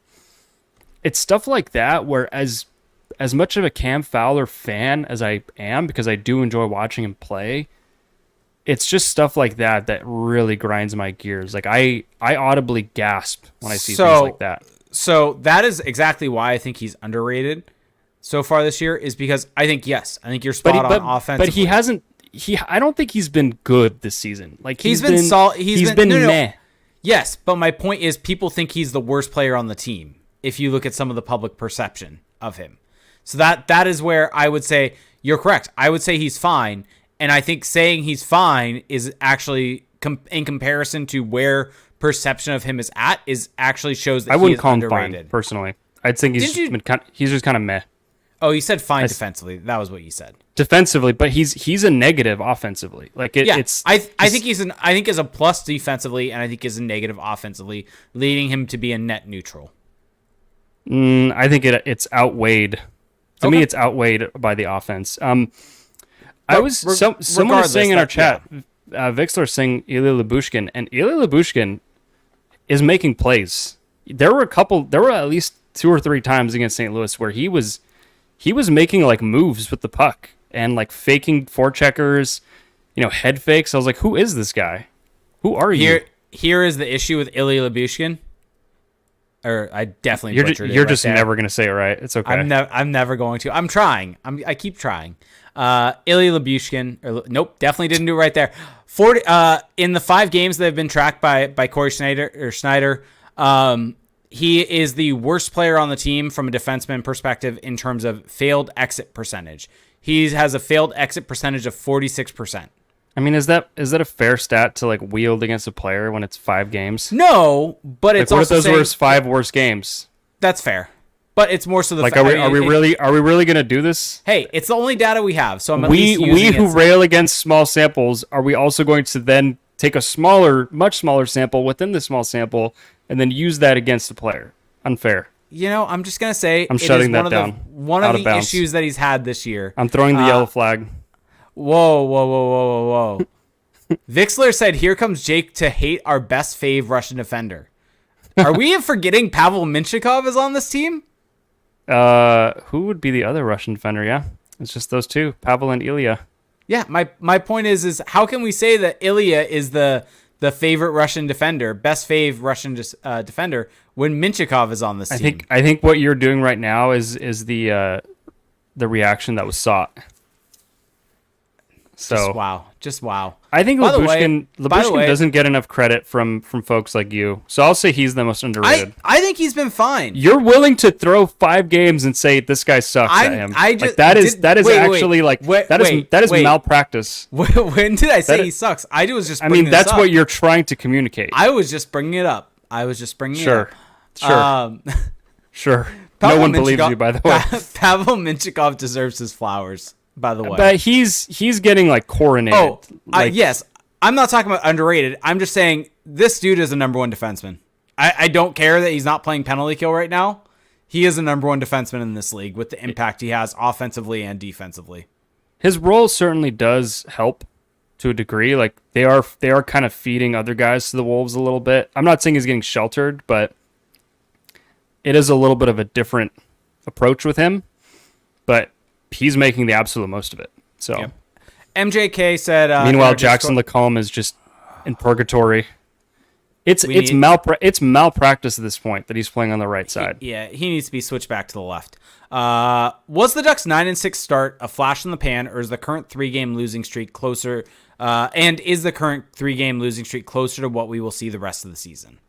it's stuff like that where as much of a Cam Fowler fan as I am, because I do enjoy watching him play, it's just stuff like that really grinds my gears. Like I audibly gasp when I see things like that. So that is exactly why I think he's underrated so far this year, is because I think you're spot on offensively. But he hasn't. I don't think he's been good this season. Like he's been meh. Yes, but my point is people think he's the worst player on the team if you look at some of the public perception of him. So that is where I would say you're correct. I would say he's fine, and I think saying he's fine is actually in comparison to where perception of him is at is actually shows that I wouldn't call him underrated. fine personally. I'd think he's just kind of meh. Oh, you said fine defensively. That was what you said. Defensively, but he's a negative offensively. Like it's. I think he's a plus defensively, and I think he's a negative offensively, leading him to be a net neutral. I think it's outweighed. To me, it's outweighed by the offense. Someone was saying in our chat, Vixler saying Ilya Lyubushkin, and Ilya Lyubushkin is making plays. There were at least 2 or 3 times against St. Louis where he was he was making like moves with the puck and like faking forecheckers, head fakes. I was like, who is this guy? Who are you? Here is the issue with Ilya Labushkin. Or I definitely butchered it. You're just never gonna say it right. It's okay. I'm never going to. I'm trying. I keep trying. Ilya Labushkin. Nope, definitely didn't do it right there. 40 in the 5 games that have been tracked by Corey Schneider. He is the worst player on the team from a defenseman perspective in terms of failed exit percentage. He has a failed exit percentage of 46%. I mean, is that a fair stat to like wield against a player when it's 5 games? No, but it's like, what also if those were 5 worst games? That's fair, but it's more so the like are we really gonna do this? Hey, it's the only data we have, so I'm at we least using who rail against small samples, are we also going to then take a much smaller sample within the small sample and then use that against the player? Unfair. I'm just gonna say I'm shutting that down. One of the issues that he's had this year. I'm throwing the yellow flag. Whoa. Vixler said, "Here comes Jake to hate our best fave Russian defender." Are we forgetting Pavel Minchikov is on this team? Who would be the other Russian defender? Yeah, it's just those two, Pavel and Ilya. Yeah, my point is how can we say that Ilya is the favorite Russian defender, best fave Russian defender, when Minchikov is on this team? I think what you're doing right now is the reaction that was sought. So just wow. I think Labushkin doesn't get enough credit from folks like you. So I'll say he's the most underrated. I think he's been fine. You're willing to throw 5 games and say this guy sucks at him. That is malpractice. When did I say he sucks? That's what you're trying to communicate. I was just bringing it up. Sure. Sure. No one believes you, by the way. Pavel Minchikov deserves his flowers. By the way, but he's getting like coronated. Yes, I'm not talking about underrated. I'm just saying this dude is a number 1 defenseman. I don't care that he's not playing penalty kill right now. He is a number 1 defenseman in this league with the impact he has offensively and defensively. His role certainly does help to a degree. Like they are kind of feeding other guys to the wolves a little bit. I'm not saying he's getting sheltered, but it is a little bit of a different approach with him. But he's making the absolute most of it. So, yep. MJK said. Meanwhile, Jackson Lacombe is just in purgatory. It's malpractice at this point that he's playing on the right side. He needs to be switched back to the left. Was the Ducks' 9-6 start a flash in the pan, or is the current 3-game losing streak closer? And is the current 3-game losing streak closer to what we will see the rest of the season?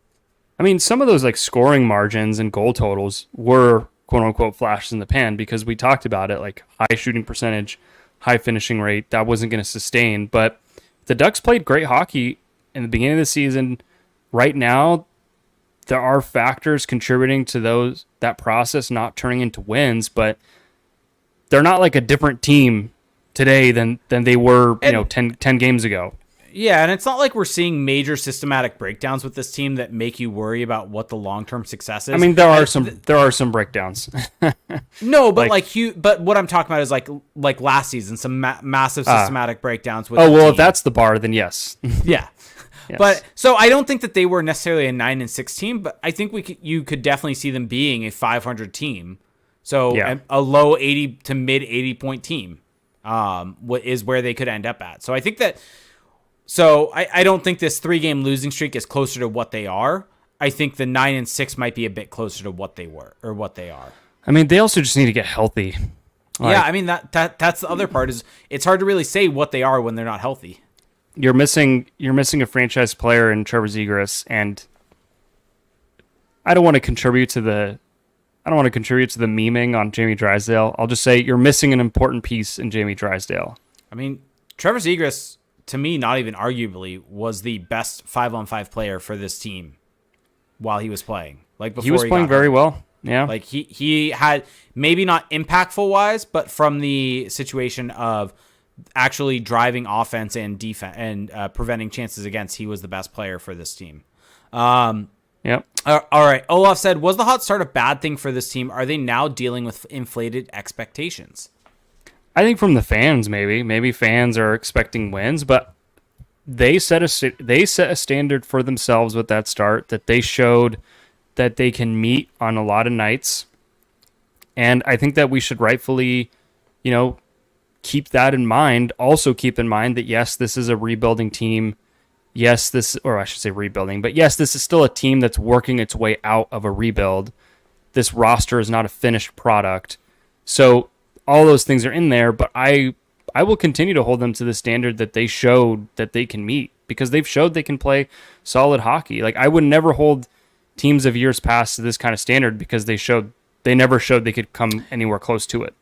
I mean, some of those like scoring margins and goal totals were quote unquote flashes in the pan because we talked about it, like high shooting percentage, high finishing rate, that wasn't going to sustain. But the Ducks played great hockey in the beginning of the season. Right now, there are factors contributing to that process not turning into wins, but they're not like a different team today than they were, 10 games ago. Yeah, and it's not like we're seeing major systematic breakdowns with this team that make you worry about what the long-term success is. I mean, there are some breakdowns. No, but but what I'm talking about is like last season, some massive systematic breakdowns with if that's the bar, then yes. Yeah. Yes. But so I don't think that they were necessarily a 9-6 team, but I think you could definitely see them being a 500 team. So a low 80 to mid 80 point team is where they could end up at. So I think that. So I don't think this 3-game losing streak is closer to what they are. I think the 9-6 might be a bit closer to what they were or what they are. I mean, they also just need to get healthy. Yeah, I mean that's the other part is it's hard to really say what they are when they're not healthy. You're missing a franchise player in Trevor Zegras, and I don't want to contribute to the memeing on Jamie Drysdale. I'll just say you're missing an important piece in Jamie Drysdale. I mean, Trevor Zegras, to me, not even arguably, was the best 5-on-5 player for this team while he was playing. Like before he was playing very well. Yeah. Like he had maybe not impactful wise, but from the situation of actually driving offense and defense and preventing chances against, he was the best player for this team. Yep. All right. Olaf said, was the hot start a bad thing for this team? Are they now dealing with inflated expectations? I think from the fans, maybe fans are expecting wins, but they set a standard for themselves with that start that they showed that they can meet on a lot of nights. And I think that we should rightfully, you know, keep that in mind. Also keep in mind that yes, this is a rebuilding team. Yes, or I should say rebuilding, but yes, this is still a team that's working its way out of a rebuild. This roster is not a finished product. So all those things are in there, but I will continue to hold them to the standard that they showed that they can meet, because they've showed they can play solid hockey. Like, I would never hold teams of years past to this kind of standard, because they never showed they could come anywhere close to it.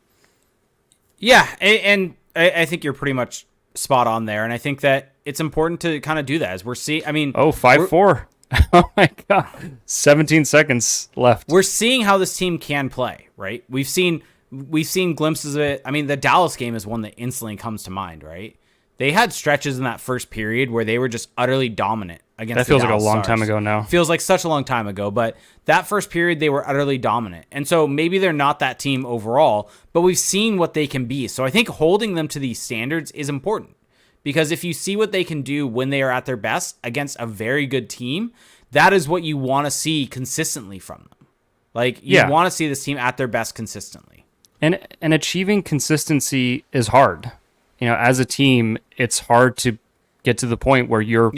Yeah, and I think you're pretty much spot on there, and I think that it's important to kind of do that as we're seeing. I mean, 5-4. Oh my god, 17 seconds left. We're seeing how this team can play, right? We've seen glimpses of it. I mean, the Dallas game is one that instantly comes to mind, right? They had stretches in that first period where they were just utterly dominant against the That feels like a Dallas long Stars. time ago now. Feels like such a long time ago, but that first period they were utterly dominant. And so maybe they're not that team overall, but we've seen what they can be. So I think holding them to these standards is important, because if you see what they can do when they are at their best against a very good team, that is what you want to see consistently from them. Like, you want to see this team at their best consistently. And achieving consistency is hard. You know, as a team, it's hard to get to the point where you're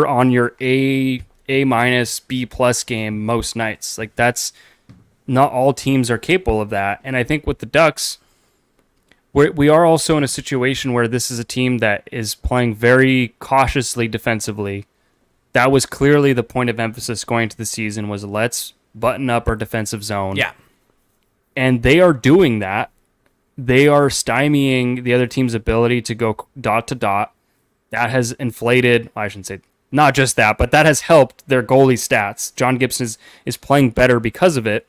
on your A minus B plus game most nights. Like, that's not all teams are capable of that. And I think with the Ducks, we are also in a situation where this is a team that is playing very cautiously defensively. That was clearly the point of emphasis going into the season, was let's button up our defensive zone. Yeah. And they are doing that. They are stymieing the other team's ability to go dot to dot. That has inflated, I shouldn't say not just that, but that has helped their goalie stats. John Gibson is playing better because of it.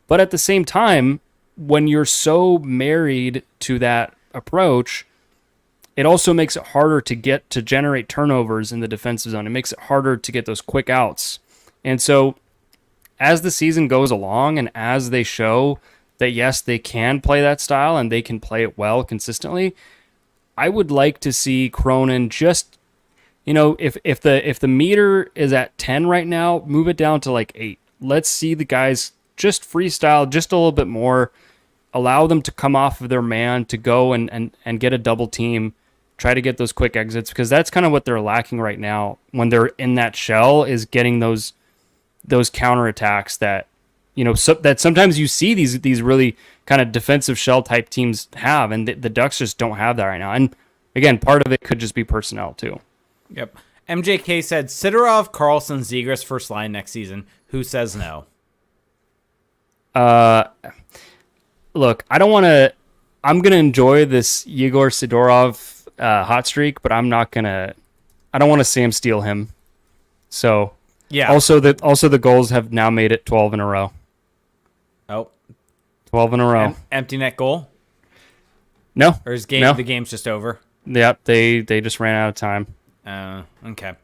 But at the same time, when you're so married to that approach, it also makes it harder to generate turnovers in the defensive zone. It makes it harder to get those quick outs. And so as the season goes along, and as they show that, yes, they can play that style and they can play it well consistently, I would like to see Cronin just, if the meter is at 10 right now, move it down to like 8. Let's see the guys just freestyle just a little bit more. Allow them to come off of their man to go and get a double team. Try to get those quick exits, because that's kind of what they're lacking right now when they're in that shell, is getting those counterattacks that, that sometimes you see these really kind of defensive shell type teams have, and the Ducks just don't have that right now. And again, part of it could just be personnel too. Yep. MJK said Sidorov, Carlson, Zegras first line next season. Who says no? Look, I'm going to enjoy this Yegor Sidorov hot streak, but I don't want to Sam Steal him. So yeah. Also the goals have now made it 12 in a row. Oh. 12 in a row. Empty net goal? No. Or is the game's just over? Yep, they just ran out of time. Okay.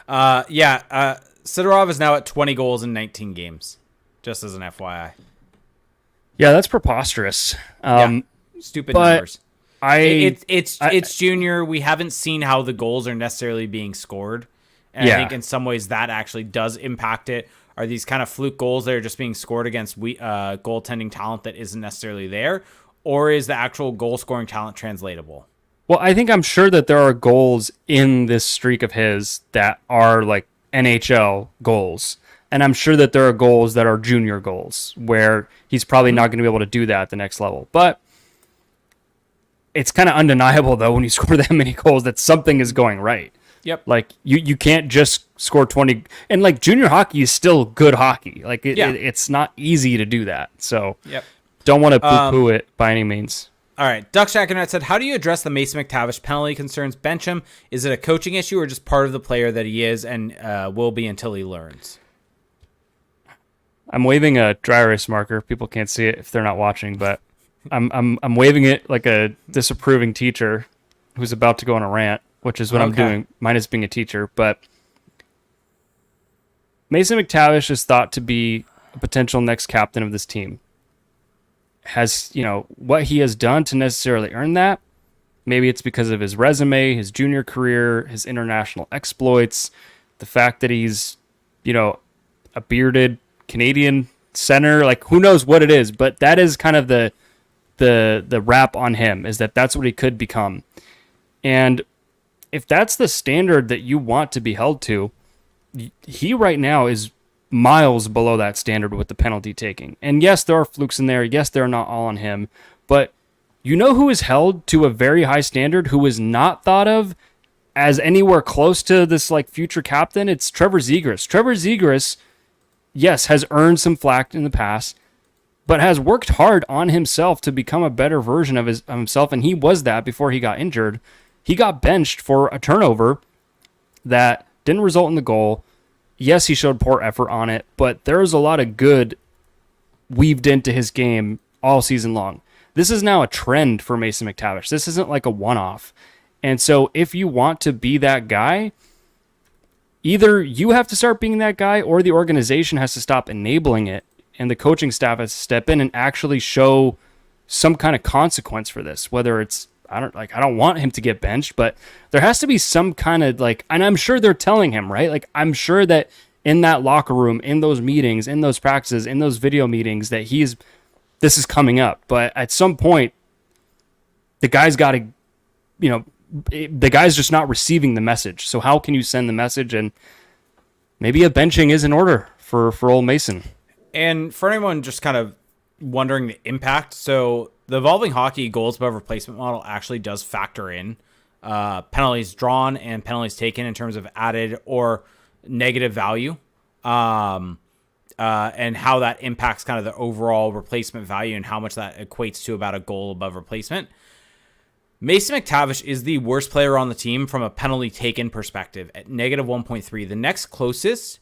Sidorov is now at 20 goals in 19 games. Just as an FYI. Yeah, that's preposterous. Stupid numbers. It's junior. We haven't seen how the goals are necessarily being scored. And I think in some ways that actually does impact it. Are these kind of fluke goals that are just being scored against goaltending talent that isn't necessarily there? Or is the actual goal scoring talent translatable? Well, I'm sure that there are goals in this streak of his that are like NHL goals. And I'm sure that there are goals that are junior goals where he's probably not going to be able to do that at the next level. But it's kind of undeniable, though, when you score that many goals, that something is going right. Yep. Like, you can't just score 20. And, like, junior hockey is still good hockey. Like, it's not easy to do that. So, don't want to poo-poo it by any means. All right. Duck Shackernet said, how do you address the Mason McTavish penalty concerns? Bench him? Is it a coaching issue or just part of the player that he is and will be until he learns? I'm waving a dry erase marker. People can't see it if they're not watching, but I'm waving it like a disapproving teacher who's about to go on a rant, which is what I'm doing, minus being a teacher. But Mason McTavish is thought to be a potential next captain of this team. Has, what he has done to necessarily earn that? Maybe it's because of his resume, his junior career, his international exploits, the fact that he's, a bearded Canadian center, like who knows what it is, but that is kind of the rap on him, is that that's what he could become. And if that's the standard that you want to be held to, he right now is miles below that standard with the penalty taking. And yes, there are flukes in there. Yes, they're not all on him. But you know who is held to a very high standard, who is not thought of as anywhere close to this like future captain? It's Trevor Zegras. Trevor Zegras, yes, has earned some flack in the past, but has worked hard on himself to become a better version of himself. And he was that before he got injured. He got benched for a turnover that didn't result in the goal. Yes, he showed poor effort on it, but there was a lot of good weaved into his game all season long. This is now a trend for Mason McTavish. This isn't like a one-off. And so if you want to be that guy, either you have to start being that guy or the organization has to stop enabling it, and the coaching staff has to step in and actually show some kind of consequence for this, whether it's I don't want him to get benched, but there has to be some kind of like, and I'm sure they're telling him, right? Like, I'm sure that in that locker room, in those meetings, in those practices, in those video meetings, that this is coming up. But at some point, the guy's got to, the guy's just not receiving the message. So how can you send the message? And maybe a benching is in order for old Mason. And for anyone just kind of wondering the impact, so the evolving hockey goals above replacement model actually does factor in penalties drawn and penalties taken in terms of added or negative value, and how that impacts kind of the overall replacement value and how much that equates to about a goal above replacement. Mason McTavish is the worst player on the team from a penalty taken perspective at negative 1.3. The next closest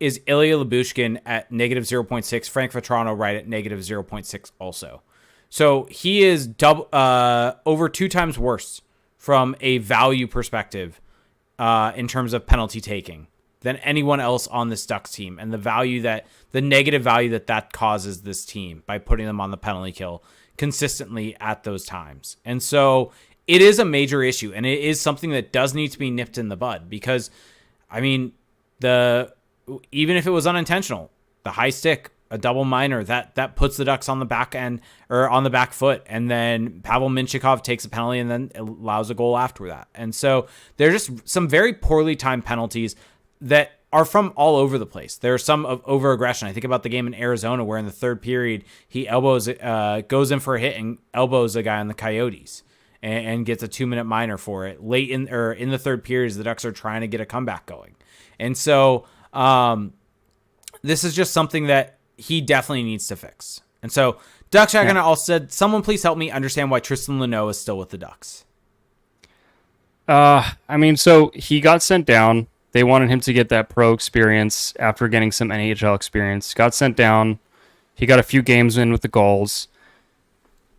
is Ilya Lyubushkin at negative 0.6. Frank Vatrano right at negative 0.6 also. So he is over 2 times worse from a value perspective in terms of penalty taking than anyone else on this Ducks team, and the negative value that causes this team by putting them on the penalty kill consistently at those times. And so it is a major issue, and it is something that does need to be nipped in the bud, because I mean, even if it was unintentional, the high stick, a double minor, that puts the Ducks on the back end or on the back foot, and then Pavel Mintyukov takes a penalty and then allows a goal after that. And so there's just some very poorly timed penalties that are from all over the place. There are some of over aggression. I think about the game in Arizona where in the third period he goes in for a hit and elbows a guy on the Coyotes and gets a 2-minute minor for it late in the third period as the Ducks are trying to get a comeback going. And so this is just something that he definitely needs to fix. And so Ducks Shack also said, someone please help me understand why Tristan Luneau is still with the Ducks. So he got sent down. They wanted him to get that pro experience after getting some NHL experience. Got sent down. He got a few games in with the goals.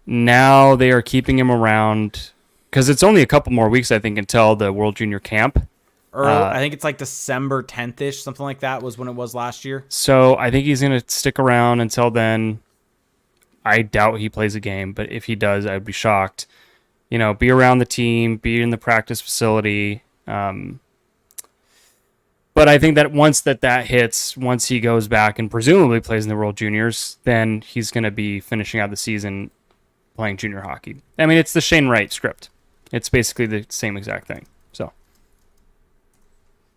Now they are keeping him around because it's only a couple more weeks, I think, until the World Junior Camp. I think it's like December 10th-ish, something like that was when it was last year. So I think he's going to stick around until then. I doubt he plays a game, but if he does, I'd be shocked. Be around the team, be in the practice facility. But I think that once that hits, once he goes back and presumably plays in the World Juniors, then he's going to be finishing out the season playing junior hockey. I mean, it's the Shane Wright script. It's basically the same exact thing. So.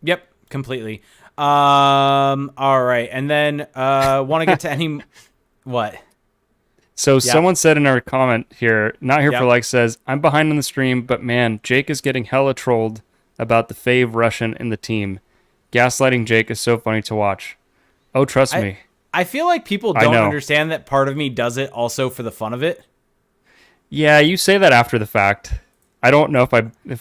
Yep, completely. All right, and then want to get to any what? So someone said in our comment here, not here for likes, says, I'm behind on the stream, but man, Jake is getting hella trolled about the fave Russian in the team. Gaslighting Jake is so funny to watch. Oh, trust me. I feel like people don't understand that part of me does it also for the fun of it. Yeah, you say that after the fact. I don't know if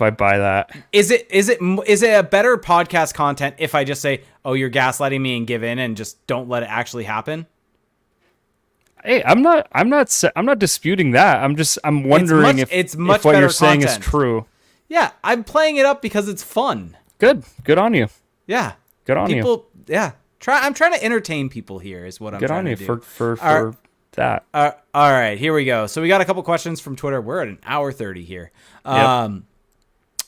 I buy that. Is it a better podcast content if I just say, "Oh, you're gaslighting me," and give in and just don't let it actually happen? Hey, I'm not disputing that. I'm wondering if what you're saying is true. Yeah, I'm playing it up because it's fun. Good on you. Yeah, good on you. Yeah, I'm trying to entertain people here. Is what I'm trying to do. Good on you for that. All right, here we go. So we got a couple questions from Twitter. We're at an hour 30 here. Yep.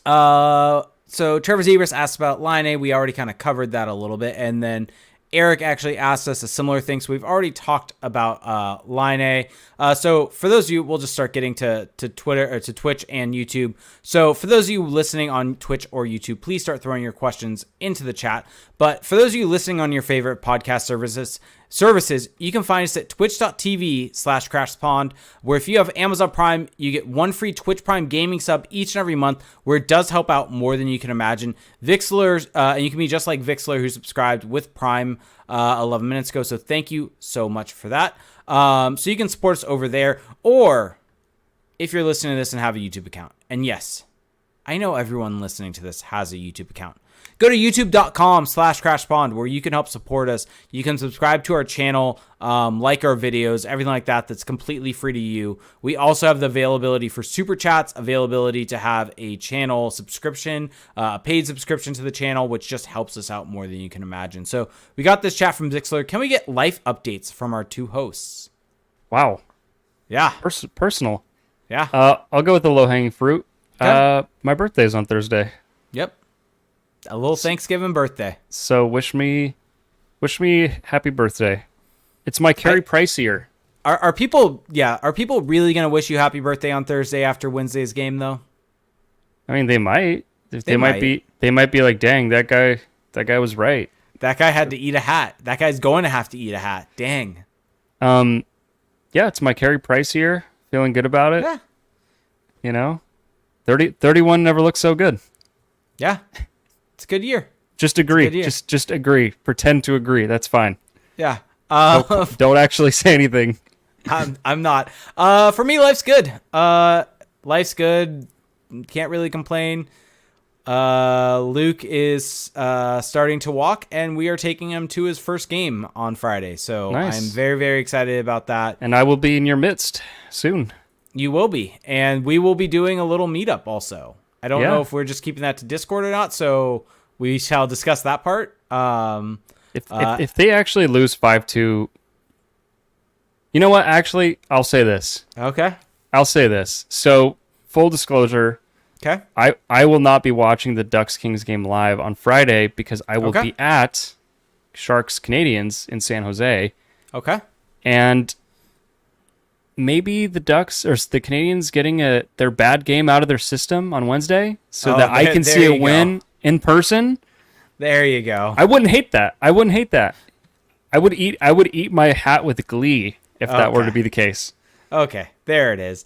So Trevor Zegras asked about Laine. We already kind of covered that a little bit. And then Eric actually asked us a similar thing. So we've already talked about Laine. So for those of you, we'll just start getting to Twitter or to Twitch and YouTube. So for those of you listening on Twitch or YouTube, please start throwing your questions into the chat. But for those of you listening on your favorite podcast services, you can find us at twitch.tv/crashpond, where if you have Amazon Prime, you get one free Twitch Prime gaming sub each and every month, where it does help out more than you can imagine. Vixlers, and you can be just like Vixler, who subscribed with Prime 11 minutes ago. So thank you so much for that. So you can support us over there, or if you're listening to this and have a YouTube account, and yes, I know everyone listening to this has a YouTube account. Go to youtube.com/crashpond, where you can help support us. You can subscribe to our channel, like our videos, everything like that. That's completely free to you. We also have the availability for super chats, availability to have a channel subscription, a paid subscription to the channel, which just helps us out more than you can imagine. So we got this chat from Zixler. Can we get life updates from our two hosts? Wow. Yeah. Personal. Yeah. I'll go with the low-hanging fruit. Okay. My birthday's on Thursday. Yep. A little Thanksgiving birthday. So wish me happy birthday. It's my Carey Price year. Are people really going to wish you happy birthday on Thursday after Wednesday's game though? I mean, they might. They might be like, "Dang, that guy was right." That guy had to eat a hat. That guy's going to have to eat a hat. Dang. Yeah, it's my Carey Price year. Feeling good about it. Yeah. You know, 31 never looked so good. Yeah. It's a good year. Just agree. Just agree. Pretend to agree. That's fine. Yeah. Don't actually say anything. I'm not. For me, life's good. Life's good. Can't really complain. Luke is starting to walk, and we are taking him to his first game on Friday. So nice. I'm very, very excited about that. And I will be in your midst soon. You will be. And we will be doing a little meetup also. I don't know if we're just keeping that to Discord or not, so we shall discuss that part. If they actually lose 5-2, you know what? Actually, I'll say this. Okay. I'll say this. So, full disclosure, okay, I will not be watching the Ducks-Kings game live on Friday because I will be at Sharks-Canadiens in San Jose. Okay. And maybe the Ducks or the Canadians getting their bad game out of their system on Wednesday so that I can see a win in person. There you go. I wouldn't hate that. I would eat my hat with glee if that were to be the case. Okay, there it is.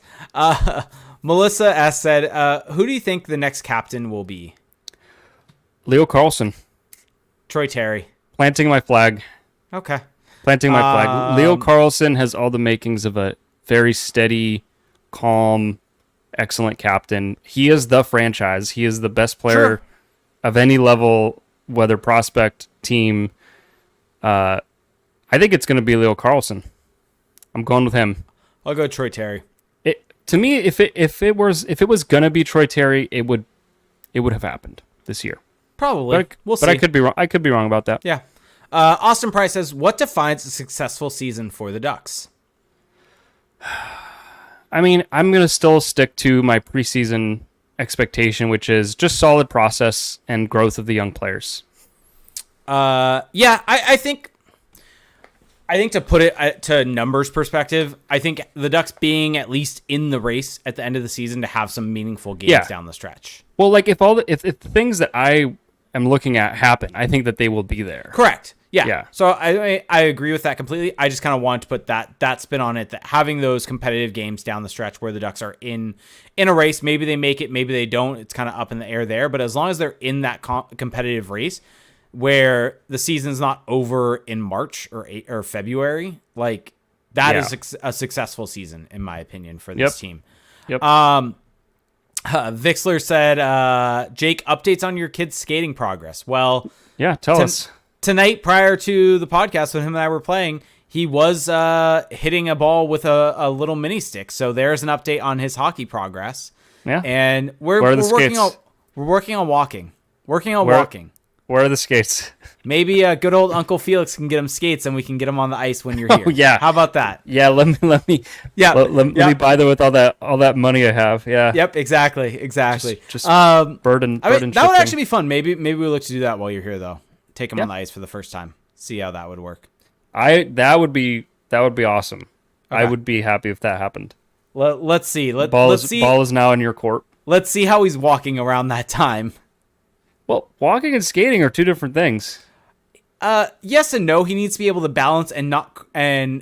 Melissa S. said, who do you think the next captain will be? Leo Carlsson. Troy Terry. Planting my flag. Okay. Planting my flag. Leo Carlsson has all the makings of a very steady, calm, excellent captain. He is the franchise. He is the best player of any level, whether prospect, team. I think it's going to be Leo Carlsson. I'm going with him. I'll go Troy Terry. To me, if it was going to be Troy Terry, it would have happened this year. Probably. We'll see. But I could be wrong. I could be wrong about that. Yeah. Austin Price says, what defines a successful season for the Ducks? I mean, I'm going to still stick to my preseason expectation, which is just solid process and growth of the young players. Yeah, I think to put it to numbers perspective, I think the Ducks being at least in the race at the end of the season to have some meaningful games down the stretch. Well, like if the things that I am looking at happen, I think that they will be there. Correct. Yeah. So I agree with that completely. I just kind of want to put that spin on it, that having those competitive games down the stretch where the Ducks are in a race, maybe they make it, maybe they don't. It's kind of up in the air there. But as long as they're in that competitive race where the season's not over in March or February, like that is a successful season, in my opinion, for this team. Yep. Vixler said, Jake, updates on your kids' skating progress. Well, yeah, tell us. Tonight, prior to the podcast, when him and I were playing, he was hitting a ball with a little mini stick. So there's an update on his hockey progress. Yeah. And we're working on walking. Walking. Where are the skates? Maybe good old Uncle Felix can get him skates, and we can get him on the ice when you're here. Oh yeah. How about that? Yeah. Let me buy them with all that money I have. Yeah. Yep. Exactly. Just burden. That would actually be fun. Maybe we look to do that while you're here, though. Take him on the ice for the first time. see how that would work. That would be awesome. I Okay. would be happy if that happened. Let's see. Ball Let's is see. ball is now in your court. Let's see how he's walking around that time. Well, walking and skating are two different things. Yes and no. He needs to be able to balance and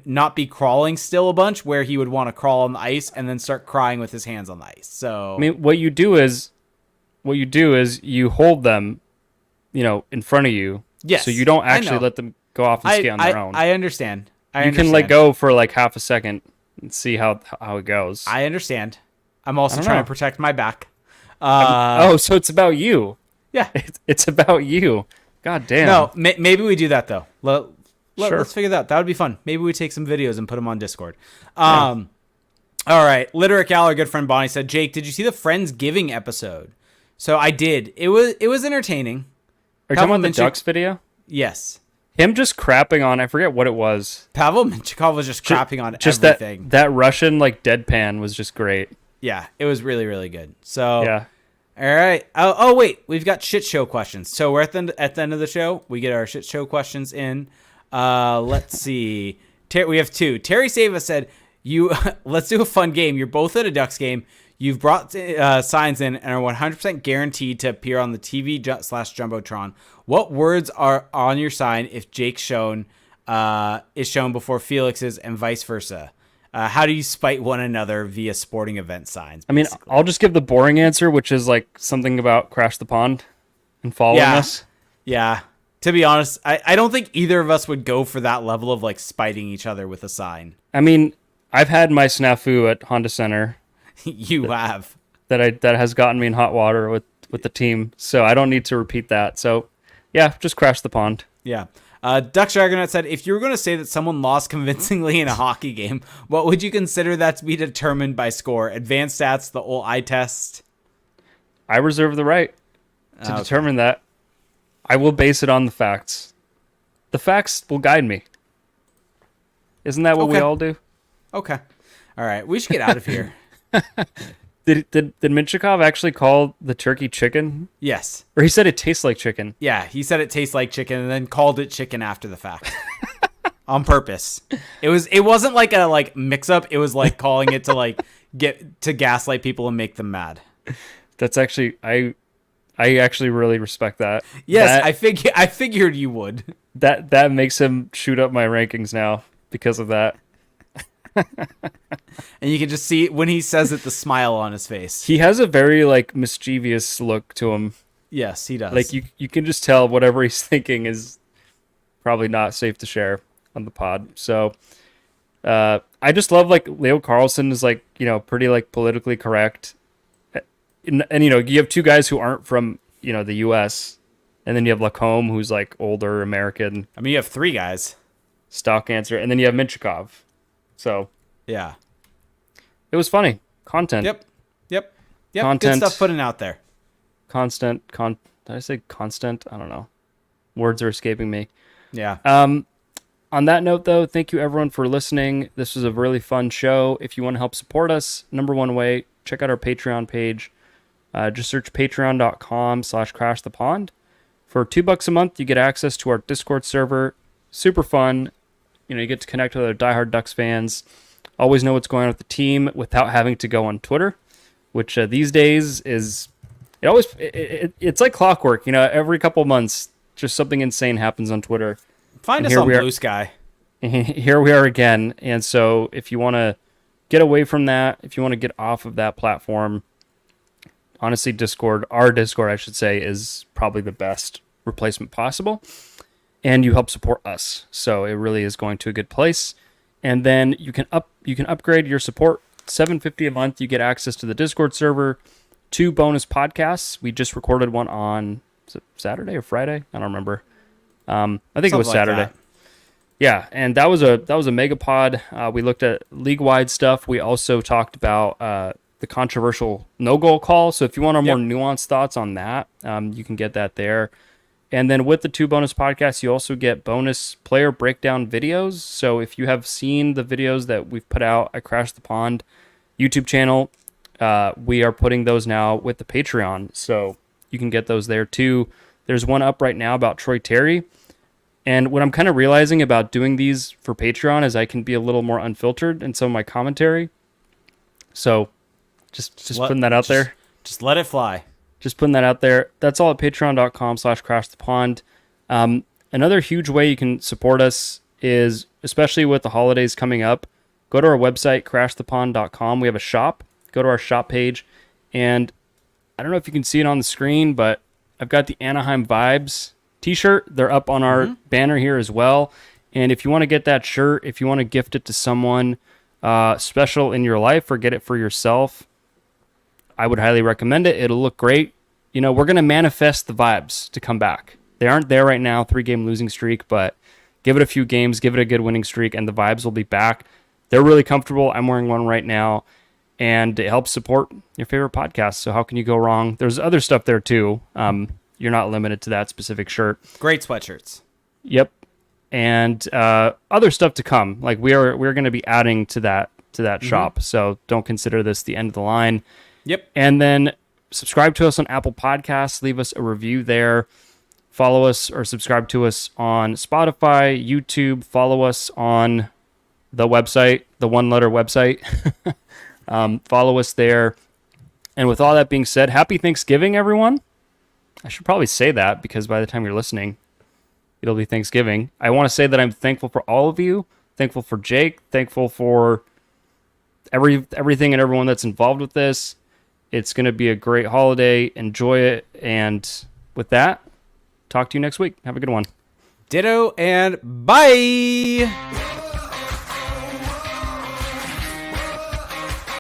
not be crawling still a bunch, where he would want to crawl on the ice and then start crying with his hands on the ice. So I mean, what you do is you hold them, in front of you. Yes, So you don't I actually know. let them go off and skate on their own. I understand. You can let go for like half a second and see how it goes. I understand. I'm also don't trying know. to protect my back. So it's about you. Yeah. It's about you. God damn. No, maybe we do that though. Sure. Let's figure that out. That would be fun. Maybe we take some videos and put them on Discord. All right. Literic Al, our good friend Bonnie said, Jake, did you see the Friendsgiving episode? So I did. It was entertaining. Are you talking Pavel about the Minchuk- Ducks video? Yes. Him just crapping on, I forget what it was. Pavel Minchikov was just crapping on Just everything. that Russian like deadpan was just great. Yeah, it was really, really good. So Yeah. All right. Oh, wait. We've got shit show questions. So we're at the end of the show. We get our shit show questions in. Let's see. We have two. Terry Sava said, let's do a fun game. You're both at a Ducks game. You've brought signs in and are 100% guaranteed to appear on the TV/Jumbotron. What words are on your sign if Jake's is shown before Felix's and vice versa? How do you spite one another via sporting event signs? I mean, basically? I'll just give the boring answer, which is like something about Crash the Pond and following us. Yeah. To be honest, I don't think either of us would go for that level of like spiting each other with a sign. I mean, I've had my snafu at Honda Center You have. that has gotten me in hot water with the team, so I don't need to repeat that. So, yeah, just Crash the Pond. Yeah. Duck Dragonet said, if you were going to say that someone lost convincingly in a hockey game, what would you consider that to be determined by score? Advanced stats, the old eye test? I reserve the right to determine that. I will base it on the facts. The facts will guide me. Isn't that what we all do? Okay. All right. We should get out of here. Did Minchikov actually call the turkey chicken? Yes. Or he said it tastes like chicken. Yeah, he said it tastes like chicken and then called it chicken after the fact. On purpose. It wasn't like a mix up. It was like calling it to get to gaslight people and make them mad. That's actually I actually really respect that. Yes, I figured you would. That makes him shoot up my rankings now because of that. And you can just see when he says it, the smile on his face. He has a very mischievous look to him. Yes, he does. Like you can just tell whatever he's thinking is probably not safe to share on the pod. So I just love Leo Carlson is pretty politically correct. And you have two guys who aren't from the US, and then you have Lacombe who's older American. I mean, you have three guys. Stock answer, and then you have Minchikov. So yeah, it was funny content. Yep. Content. Good stuff putting out there. Did I say constant? I don't know. Words are escaping me. Yeah. On that note, though, thank you everyone for listening. This was a really fun show. If you want to help support us, number one way, check out our Patreon page. Just search patreon.com/crashthepond. For $2 a month, you get access to our Discord server. Super fun. You get to connect with other diehard Ducks fans. Always know what's going on with the team without having to go on Twitter, which these days is it's like clockwork. Every couple months, just something insane happens on Twitter. Find us on Blue Sky. Here we are again. And so if you want to get away from that, if you want to get off of that platform, honestly, our Discord, I should say, is probably the best replacement possible. And you help support us. So it really is going to a good place. And then you can upgrade your support. $7.50 a month. You get access to the Discord server, 2 bonus podcasts. We just recorded one on Saturday or Friday. I don't remember. I think it was Saturday. Yeah, and that was a mega pod. We looked at league-wide stuff. We also talked about the controversial no-goal call. So if you want our more nuanced thoughts on that, you can get that there. And then with the 2 bonus podcasts, you also get bonus player breakdown videos. So if you have seen the videos that we've put out at Crash the Pond YouTube channel, we are putting those now with the Patreon. So you can get those there too. There's one up right now about Troy Terry. And what I'm kind of realizing about doing these for Patreon is I can be a little more unfiltered in some of my commentary. So just putting that out there. Just let it fly. Just putting that out there. That's all at patreon.com/crashthepond. Another huge way you can support us is, especially with the holidays coming up, go to our website, crashthepond.com. We have a shop. Go to our shop page. And I don't know if you can see it on the screen, but I've got the Anaheim Vibes t-shirt. They're up on our banner here as well. And if you want to get that shirt, if you want to gift it to someone special in your life or get it for yourself, I would highly recommend it. It'll look great. You know, we're going to manifest the vibes to come back. They aren't there right now, 3-game losing streak, but give it a few games, give it a good winning streak, and the vibes will be back. They're really comfortable. I'm wearing one right now, and it helps support your favorite podcast. So how can you go wrong? There's other stuff there too. You're not limited to that specific shirt. Great sweatshirts. Yep. And other stuff to come. Like we're going to be adding to that shop. So don't consider this the end of the line. Yep. And then subscribe to us on Apple Podcasts. Leave us a review there. Follow us or subscribe to us on Spotify, YouTube. Follow us on the website, the one-letter website. Follow us there. And with all that being said, happy Thanksgiving, everyone. I should probably say that because by the time you're listening, it'll be Thanksgiving. I want to say that I'm thankful for all of you. Thankful for Jake. Thankful for everything and everyone that's involved with this. It's going to be a great holiday. Enjoy it. And with that, talk to you next week. Have a good one. Ditto and bye.